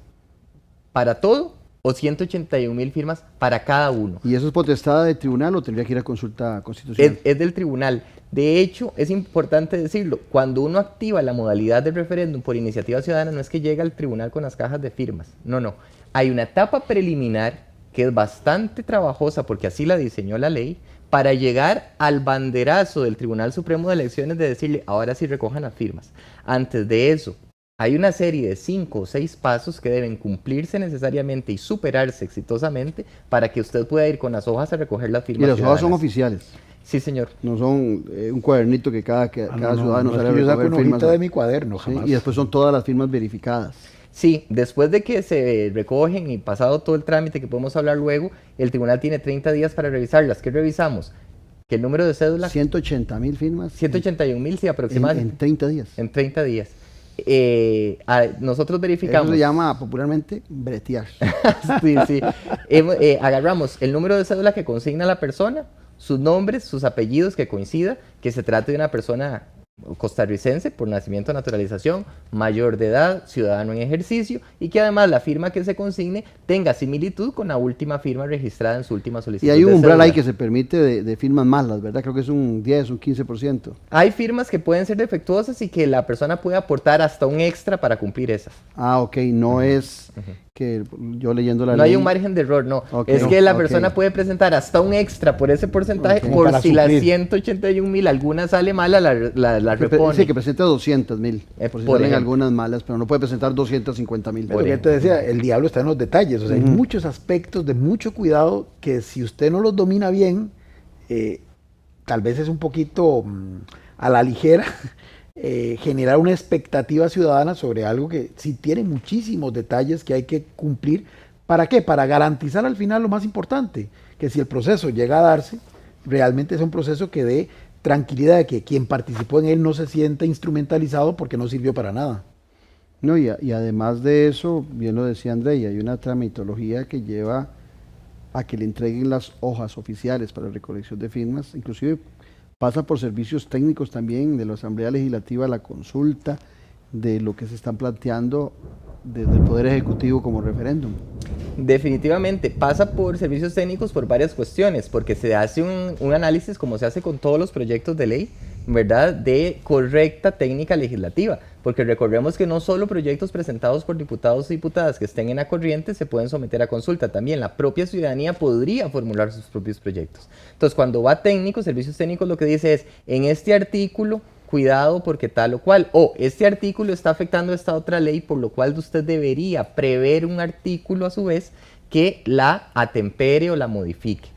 para todo o 181.000 firmas para cada uno. ¿Y eso es potestad del tribunal o tendría que ir a consulta constitucional? Es del tribunal. De hecho, es importante decirlo, cuando uno activa la modalidad de referéndum por iniciativa ciudadana, no es que llega al tribunal con las cajas de firmas, no. Hay una etapa preliminar que es bastante trabajosa porque así la diseñó la ley, para llegar al banderazo del Tribunal Supremo de Elecciones de decirle, ahora sí recojan las firmas. Antes de eso, hay una serie de 5 o 6 pasos que deben cumplirse necesariamente y superarse exitosamente para que usted pueda ir con las hojas a recoger las firmas. Y las hojas son ciudadanas. oficiales, Sí, señor. no son un cuadernito que cada ciudadano no, sale es que yo a saco recoger una firmas. hojita de mi cuaderno, Sí, jamás. y después son todas las firmas verificadas. Sí, después de que se recogen y pasado todo el trámite que podemos hablar luego, el tribunal tiene 30 días para revisarlas. ¿Qué revisamos? Que el número de cédula... 180.000 firmas 181.000, sí, en aproximadamente. 30 días. En 30 días. Nosotros verificamos... Eso se llama popularmente bretear. Sí, sí. Agarramos el número de cédula que consigna la persona, sus nombres, sus apellidos, que coincida, que se trate de una persona costarricense por nacimiento o naturalización, mayor de edad, ciudadano en ejercicio, y que además la firma que se consigne tenga similitud con la última firma registrada en su última solicitud. Y hay un de umbral cédula. ahí que se permite de firmas malas, ¿verdad? Creo que es un 10, un 15%. Hay firmas que pueden ser defectuosas y que la persona puede aportar hasta un extra para cumplir esas. Ah, ok, no es que yo leyendo la No ley... hay un margen de error, no. Ok, Es que la ok. persona puede presentar hasta un extra por ese porcentaje, Ok. por Para si las suplir. 181.000 alguna sale mala, la repone. Sí, que presente 200.000, por si por salen ejemplo. algunas malas, pero no puede presentar 250.000. Pero ya te decía, el diablo está en los detalles, o sea, hay muchos aspectos de mucho cuidado que si usted no los domina bien, tal vez es un poquito a la ligera generar una expectativa ciudadana sobre algo que sí tiene muchísimos detalles que hay que cumplir. ¿Para qué? Para garantizar al final lo más importante, que si el proceso llega a darse, realmente es un proceso que dé tranquilidad de que quien participó en él no se sienta instrumentalizado porque no sirvió para nada. No, y además de eso, bien lo decía Andrei, hay una tramitología que lleva a que le entreguen las hojas oficiales para recolección de firmas, inclusive pasa por servicios técnicos también de la Asamblea Legislativa, la consulta de lo que se están planteando desde el Poder Ejecutivo como referéndum. Definitivamente, pasa por servicios técnicos por varias cuestiones, porque se hace un análisis, como se hace con todos los proyectos de ley, ¿verdad?, de correcta técnica legislativa, porque recordemos que no solo proyectos presentados por diputados y diputadas que estén en la corriente se pueden someter a consulta, también la propia ciudadanía podría formular sus propios proyectos. Entonces, cuando va técnico, servicios técnicos lo que dice es, en este artículo, cuidado porque tal o cual, o este artículo está afectando esta otra ley, por lo cual usted debería prever un artículo a su vez que la atempere o la modifique.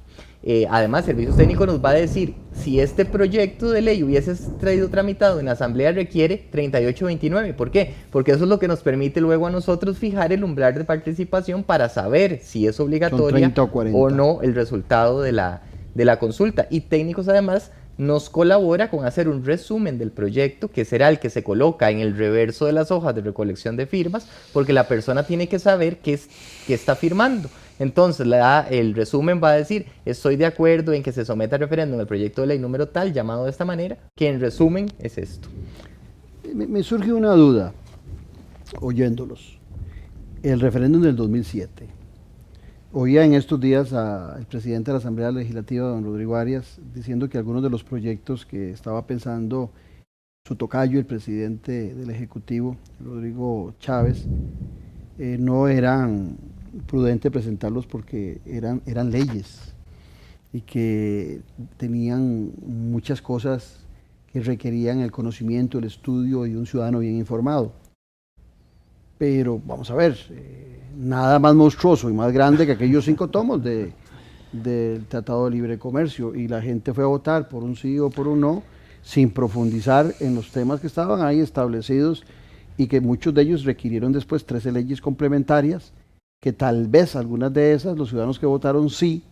Además, Servicios Técnicos nos va a decir si este proyecto de ley hubiese traído tramitado en la Asamblea requiere 3829. ¿Por qué? Porque eso es lo que nos permite luego a nosotros fijar el umbral de participación para saber si es obligatoria 30 o 40. o no el resultado de la consulta. Y Técnicos además nos colabora con hacer un resumen del proyecto, que será el que se coloca en el reverso de las hojas de recolección de firmas, porque la persona tiene que saber qué está firmando. Entonces, el resumen va a decir, estoy de acuerdo en que se someta a referéndum el proyecto de ley número tal, llamado de esta manera, que en resumen es esto. Me surge una duda, oyéndolos. El referéndum del 2007. Oía en estos días al presidente de la Asamblea Legislativa, don Rodrigo Arias, diciendo que algunos de los proyectos que estaba pensando su tocayo, el presidente del Ejecutivo, Rodrigo Chávez, no eran prudentes presentarlos porque eran leyes y que tenían muchas cosas que requerían el conocimiento, el estudio y un ciudadano bien informado. Pero vamos a ver, nada más monstruoso y más grande que aquellos 5 tomos del Tratado de Libre Comercio, y la gente fue a votar por un sí o por un no, sin profundizar en los temas que estaban ahí establecidos, y que muchos de ellos requirieron después 13 leyes complementarias, que tal vez algunas de esas los ciudadanos que votaron sí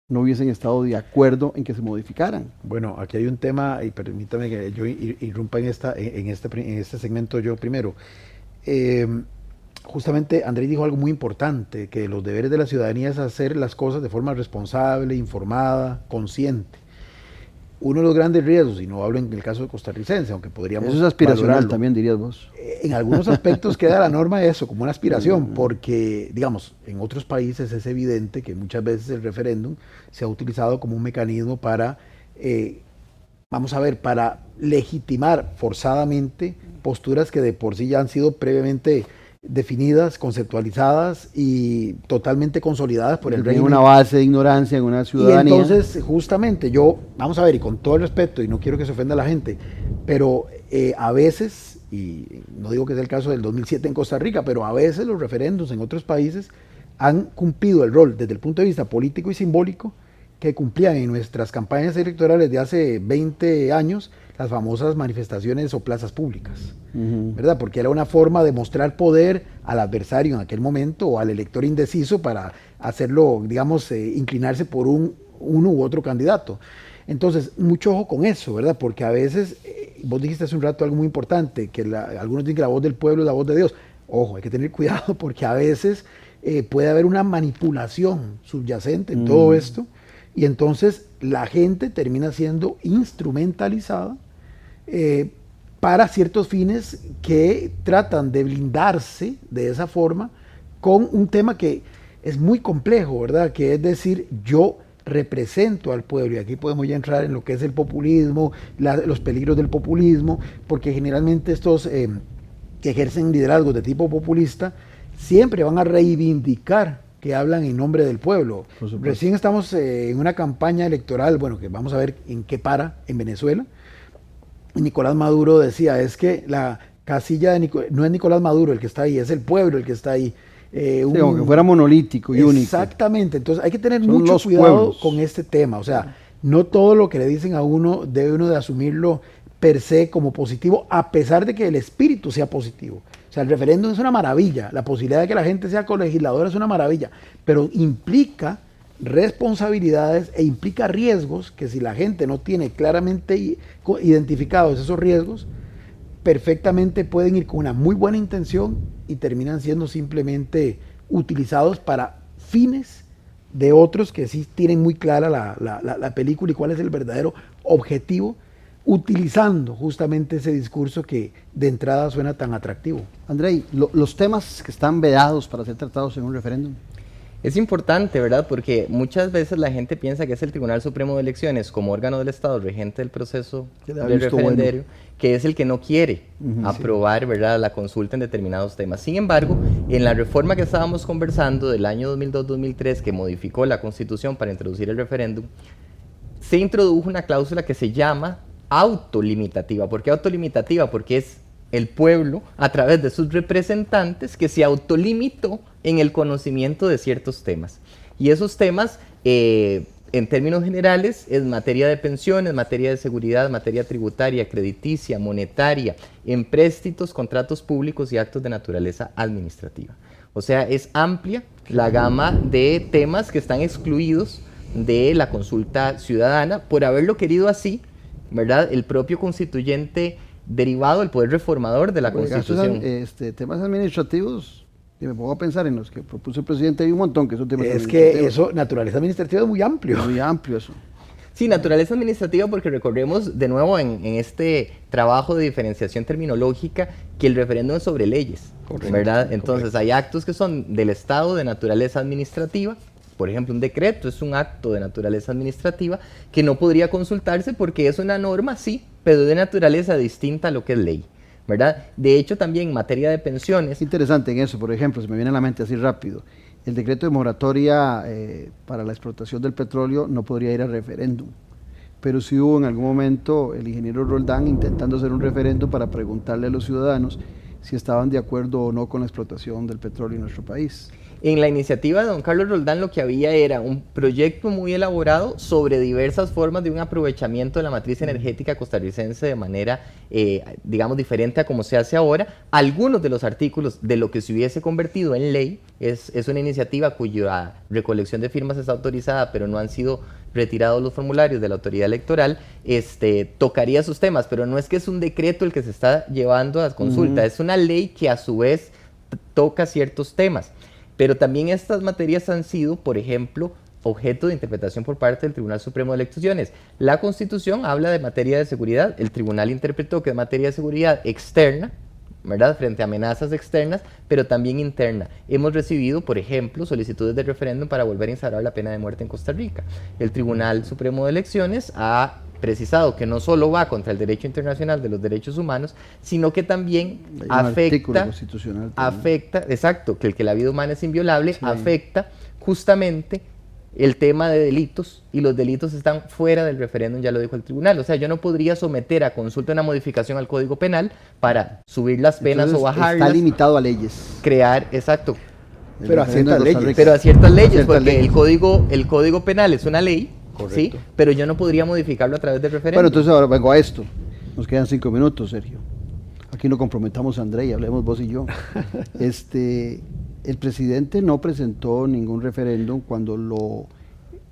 no hubiesen estado de acuerdo en que se modificaran. Bueno, aquí hay un tema, y permítame que yo irrumpa en este segmento yo primero. Justamente Andrés dijo algo muy importante, que los deberes de la ciudadanía es hacer las cosas de forma responsable, informada, consciente. Uno de los grandes riesgos, y no hablo en el caso costarricense, aunque podríamos Eso es aspiracional valorarlo, también, dirías vos. en algunos aspectos queda la norma eso, como una aspiración, porque, digamos, en otros países es evidente que muchas veces el referéndum se ha utilizado como un mecanismo para, vamos a ver, para legitimar forzadamente posturas que de por sí ya han sido previamente definidas, conceptualizadas y totalmente consolidadas por el Tiene régimen. una base de ignorancia en una Y ciudadanía. entonces, justamente, vamos a ver, y con todo el respeto, y no quiero que se ofenda a la gente, pero a veces, y no digo que sea el caso del 2007 en Costa Rica, pero a veces los referendos en otros países han cumplido el rol desde el punto de vista político y simbólico que cumplían en nuestras campañas electorales de hace 20 años las famosas manifestaciones o plazas públicas, ¿verdad? Porque era una forma de mostrar poder al adversario en aquel momento o al elector indeciso para hacerlo, digamos, inclinarse por uno u otro candidato. Entonces, mucho ojo con eso, ¿verdad? Porque a veces, vos dijiste hace un rato algo muy importante, que algunos dicen que la voz del pueblo es la voz de Dios. Ojo, hay que tener cuidado porque a veces puede haber una manipulación subyacente en todo esto y entonces la gente termina siendo instrumentalizada para ciertos fines que tratan de blindarse de esa forma con un tema que es muy complejo, ¿verdad? Que es decir, yo represento al pueblo, y aquí podemos ya entrar en lo que es el populismo, los peligros del populismo, porque generalmente estos que ejercen liderazgos de tipo populista siempre van a reivindicar que hablan en nombre del pueblo. Recién estamos en una campaña electoral, bueno, que vamos a ver en qué para en Venezuela. Nicolás Maduro decía, es que la casilla no es Nicolás Maduro el que está ahí, es el pueblo el que está ahí. Como que fuera monolítico y único. Exactamente, entonces hay que tener Son mucho los cuidado pueblos con este tema, o sea, no todo lo que le dicen a uno debe uno de asumirlo per se como positivo, a pesar de que el espíritu sea positivo. O sea, el referéndum es una maravilla, la posibilidad de que la gente sea colegisladora es una maravilla, pero implica responsabilidades e implica riesgos que si la gente no tiene claramente identificados esos riesgos, perfectamente pueden ir con una muy buena intención y terminan siendo simplemente utilizados para fines de otros que sí tienen muy clara la película y cuál es el verdadero objetivo, utilizando justamente ese discurso que de entrada suena tan atractivo. Andrei, los temas que están vedados para ser tratados en un referéndum. Es importante, ¿verdad? Porque muchas veces la gente piensa que es el Tribunal Supremo de Elecciones, como órgano del Estado regente del proceso del referendario, que es el que no quiere aprobar, ¿verdad?, la consulta en determinados temas. Sin embargo, en la reforma que estábamos conversando del año 2002-2003, que modificó la Constitución para introducir el referéndum, se introdujo una cláusula que se llama autolimitativa. ¿Por qué autolimitativa? Porque es el pueblo, a través de sus representantes, que se autolimitó en el conocimiento de ciertos temas. Y esos temas, en términos generales, es materia de pensiones, materia de seguridad, materia tributaria, crediticia, monetaria, empréstitos, contratos públicos y actos de naturaleza administrativa. O sea, es amplia la gama de temas que están excluidos de la consulta ciudadana por haberlo querido así, ¿verdad? El propio constituyente derivado del poder reformador de la Constitución. Temas administrativos, y me pongo a pensar en los que propuso el presidente, hay un montón que son temas administrativos. Es que eso, naturaleza administrativa es muy amplio. Muy amplio eso. Sí, naturaleza administrativa, porque recordemos de nuevo en este trabajo de diferenciación terminológica que el referéndum es sobre leyes, ¿verdad? Entonces hay actos que son del Estado de naturaleza administrativa. Por ejemplo, un decreto es un acto de naturaleza administrativa que no podría consultarse porque es una norma, sí, pero de naturaleza distinta a lo que es ley, ¿verdad? De hecho, también en materia de pensiones... Es interesante en eso, por ejemplo, se me viene a la mente así rápido, el decreto de moratoria para la explotación del petróleo no podría ir a referéndum, pero sí hubo en algún momento el ingeniero Roldán intentando hacer un referéndum para preguntarle a los ciudadanos si estaban de acuerdo o no con la explotación del petróleo en nuestro país. En la iniciativa de don Carlos Roldán lo que había era un proyecto muy elaborado sobre diversas formas de un aprovechamiento de la matriz energética costarricense de manera, digamos, diferente a como se hace ahora. Algunos de los artículos de lo que se hubiese convertido en ley es una iniciativa cuya recolección de firmas está autorizada, pero no han sido retirados los formularios de la autoridad electoral, tocaría esos temas, pero no es que es un decreto el que se está llevando a consulta, es una ley que a su vez toca ciertos temas. Pero también estas materias han sido, por ejemplo, objeto de interpretación por parte del Tribunal Supremo de Elecciones. La Constitución habla de materia de seguridad, el tribunal interpretó que es materia de seguridad externa, ¿verdad? Frente a amenazas externas, pero también interna. Hemos recibido, por ejemplo, solicitudes de referéndum para volver a instaurar la pena de muerte en Costa Rica. El Tribunal Supremo de Elecciones ha precisado que no solo va contra el derecho internacional de los derechos humanos, sino que también afecta, exacto, que la vida humana es inviolable, sí. Afecta justamente el tema de delitos, y los delitos están fuera del referéndum, ya lo dijo el tribunal. O sea, yo no podría someter a consulta una modificación al Código Penal para subir las penas. Entonces, o bajarlas. Está limitado a leyes. Crear, exacto. Pero a ciertas leyes. Pero a ciertas leyes, porque el código Penal es una ley, ¿sí? Pero yo no podría modificarlo a través del referéndum. Bueno, entonces ahora vengo a esto. Nos quedan 5 minutos, Sergio. Aquí no comprometamos a André y hablemos vos y yo. El presidente no presentó ningún referéndum cuando lo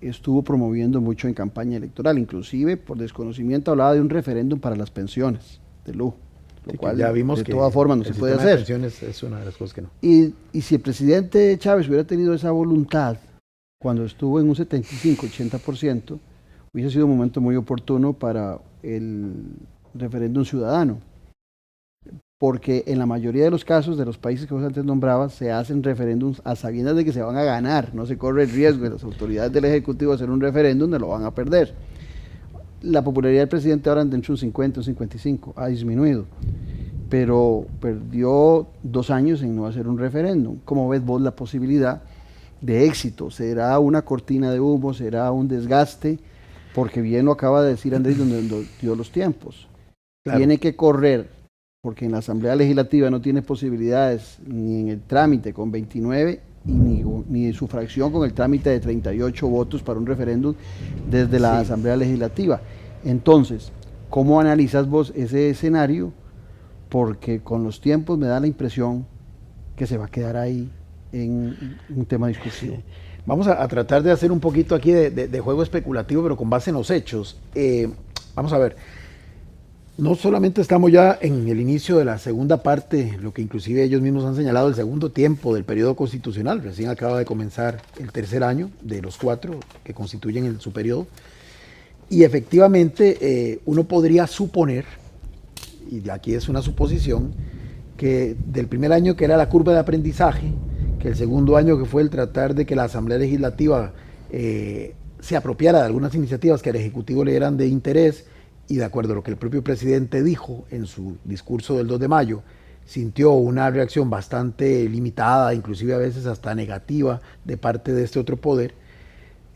estuvo promoviendo mucho en campaña electoral. Inclusive, por desconocimiento, hablaba de un referéndum para las pensiones de lujo. Lo cual, ya vimos de que todas formas, no se puede hacer. Pensiones es una de las cosas que no. Y si el presidente Chávez hubiera tenido esa voluntad cuando estuvo en un 75-80%, hubiese sido un momento muy oportuno para el referéndum ciudadano. Porque en la mayoría de los casos de los países que vos antes nombrabas, se hacen referéndums a sabiendas de que se van a ganar. No se corre el riesgo de las autoridades del Ejecutivo de hacer un referéndum, de lo van a perder. La popularidad del presidente ahora anda entre un 50 y un 55, ha disminuido, pero perdió 2 años en no hacer un referéndum. ¿Cómo ves vos la posibilidad de éxito? ¿Será una cortina de humo? ¿Será un desgaste? Porque bien lo acaba de decir Andrés, donde dio los tiempos. Claro. Tiene que correr, porque en la Asamblea Legislativa no tiene posibilidades ni en el trámite con 29 y ni su fracción con el trámite de 38 votos para un referéndum desde la Asamblea Legislativa. Entonces, ¿cómo analizas vos ese escenario? Porque con los tiempos me da la impresión que se va a quedar ahí en un tema discursivo. Vamos a tratar de hacer un poquito aquí de juego especulativo, pero con base en los hechos. Vamos a ver. No solamente estamos ya en el inicio de la segunda parte, lo que inclusive ellos mismos han señalado, el segundo tiempo del periodo constitucional, recién acaba de comenzar el 3er año de los 4 que constituyen su periodo, y efectivamente uno podría suponer, y aquí es una suposición, que del primer año que era la curva de aprendizaje, que el segundo año que fue el tratar de que la Asamblea Legislativa se apropiara de algunas iniciativas que al Ejecutivo le eran de interés, y de acuerdo a lo que el propio presidente dijo en su discurso del 2 de mayo, sintió una reacción bastante limitada, inclusive a veces hasta negativa, de parte de este otro poder,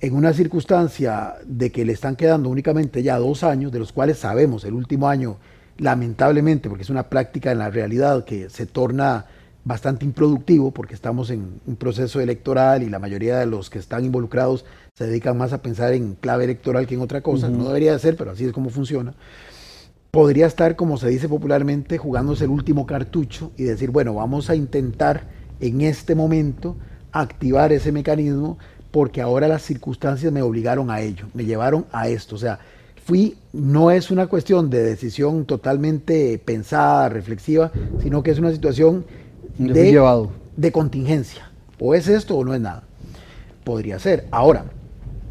en una circunstancia de que le están quedando únicamente ya 2 años, de los cuales sabemos el último año, lamentablemente, porque es una práctica en la realidad que se torna bastante improductivo, porque estamos en un proceso electoral y la mayoría de los que están involucrados se dedican más a pensar en clave electoral que en otra cosa. No debería de ser, pero así es como funciona. Podría estar, como se dice popularmente, jugándose el último cartucho y decir, bueno, vamos a intentar en este momento activar ese mecanismo porque ahora las circunstancias me obligaron a ello, me llevaron a esto. O sea, no es una cuestión de decisión totalmente pensada, reflexiva, sino que es una situación de contingencia. O es esto o no es nada. Podría ser. Ahora,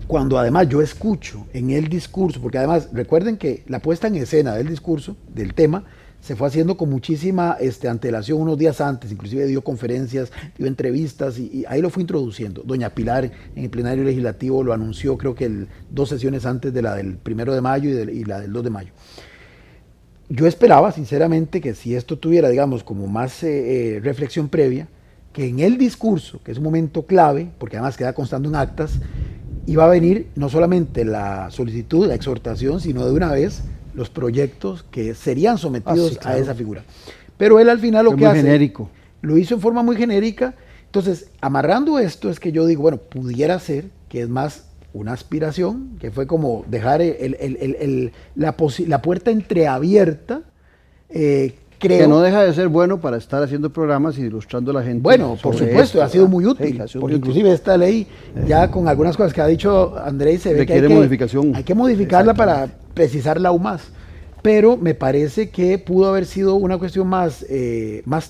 cuando además yo escucho en el discurso, porque además recuerden que la puesta en escena del discurso, del tema, se fue haciendo con muchísima antelación unos días antes, inclusive dio conferencias, dio entrevistas y ahí lo fue introduciendo. Doña Pilar en el plenario legislativo lo anunció, creo que 2 sesiones antes de la del 1 de mayo y la del 2 de mayo. Yo esperaba sinceramente que si esto tuviera, digamos, como más reflexión previa, que en el discurso, que es un momento clave, porque además queda constando en actas, iba a venir no solamente la solicitud, la exhortación, sino de una vez los proyectos que serían sometidos a esa figura. Pero él al final lo que hace, lo hizo en forma muy genérica. Entonces, amarrando esto es que yo digo, bueno, pudiera ser que es más una aspiración, que fue como dejar la puerta entreabierta, creo. Que no deja de ser bueno para estar haciendo programas y ilustrando a la gente. Bueno, por supuesto, ha sido muy útil, porque inclusive esta ley, ya con algunas cosas que ha dicho Andrés, se ve que hay que modificarla para precisarla aún más. Pero me parece que pudo haber sido una cuestión más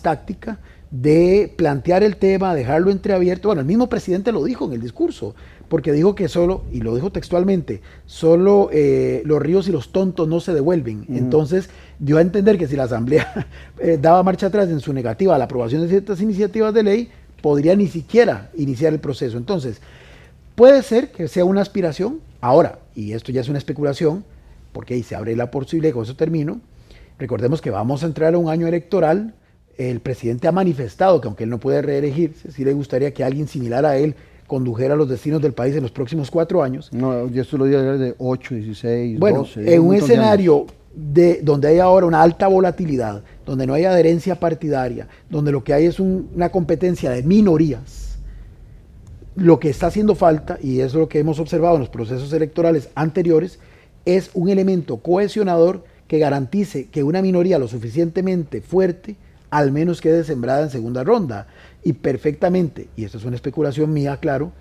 táctica, de plantear el tema, dejarlo entreabierto. Bueno, el mismo presidente lo dijo en el discurso, porque dijo que solo, y lo dijo textualmente, solo los ríos y los tontos no se devuelven. Entonces dio a entender que si la Asamblea daba marcha atrás en su negativa a la aprobación de ciertas iniciativas de ley, podría ni siquiera iniciar el proceso. Entonces, puede ser que sea una aspiración. Ahora, y esto ya es una especulación, porque ahí se abre la posibilidad, con eso termino, recordemos que vamos a entrar a un año electoral. El presidente ha manifestado que aunque él no puede reelegirse, sí le gustaría que alguien similar a él condujera los destinos del país en los próximos 4 años. No, yo esto lo digo de 8, 16, bueno, 12. En un escenario donde hay ahora una alta volatilidad, donde no hay adherencia partidaria, donde lo que hay es una competencia de minorías, lo que está haciendo falta, y eso es lo que hemos observado en los procesos electorales anteriores, es un elemento cohesionador que garantice que una minoría lo suficientemente fuerte al menos quede sembrada en segunda ronda. Y perfectamente, y esto es una especulación mía, claro,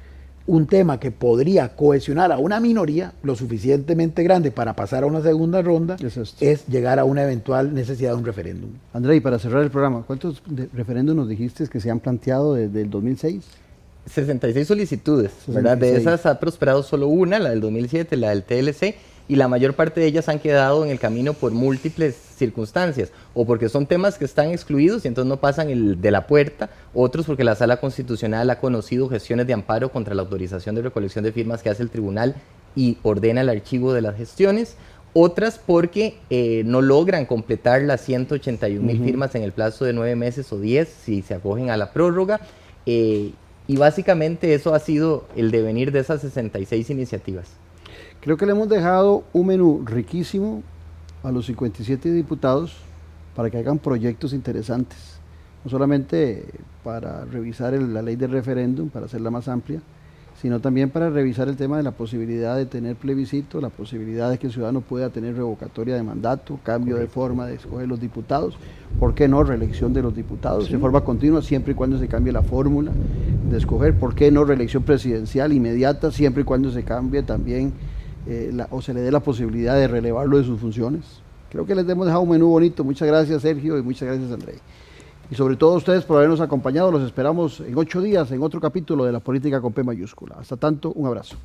un tema que podría cohesionar a una minoría lo suficientemente grande para pasar a una segunda ronda es llegar a una eventual necesidad de un referéndum. André, y para cerrar el programa, ¿cuántos referéndums nos dijiste que se han planteado desde el 2006? 66 solicitudes, ¿verdad? 66. De esas ha prosperado solo una, la del 2007, la del TLC, y la mayor parte de ellas han quedado en el camino por múltiples circunstancias, o porque son temas que están excluidos y entonces no pasan de la puerta, otros porque la Sala Constitucional ha conocido gestiones de amparo contra la autorización de recolección de firmas que hace el tribunal y ordena el archivo de las gestiones, otras porque no logran completar las 181,000 firmas en el plazo de 9 meses o 10 si se acogen a la prórroga, y básicamente eso ha sido el devenir de esas 66 iniciativas. Creo que le hemos dejado un menú riquísimo a los 57 diputados para que hagan proyectos interesantes, no solamente para revisar la ley del referéndum, para hacerla más amplia, sino también para revisar el tema de la posibilidad de tener plebiscito, la posibilidad de que el ciudadano pueda tener revocatoria de mandato, cambio de forma de escoger los diputados, ¿por qué no reelección de los diputados de forma continua, siempre y cuando se cambie la fórmula de escoger? ¿Por qué no reelección presidencial inmediata, siempre y cuando se cambie también o se le dé la posibilidad de relevarlo de sus funciones? Creo que les hemos dejado un menú bonito. Muchas gracias, Sergio, y muchas gracias, André. Y sobre todo a ustedes por habernos acompañado. Los esperamos en 8 días en otro capítulo de La Política con P mayúscula. Hasta tanto, un abrazo.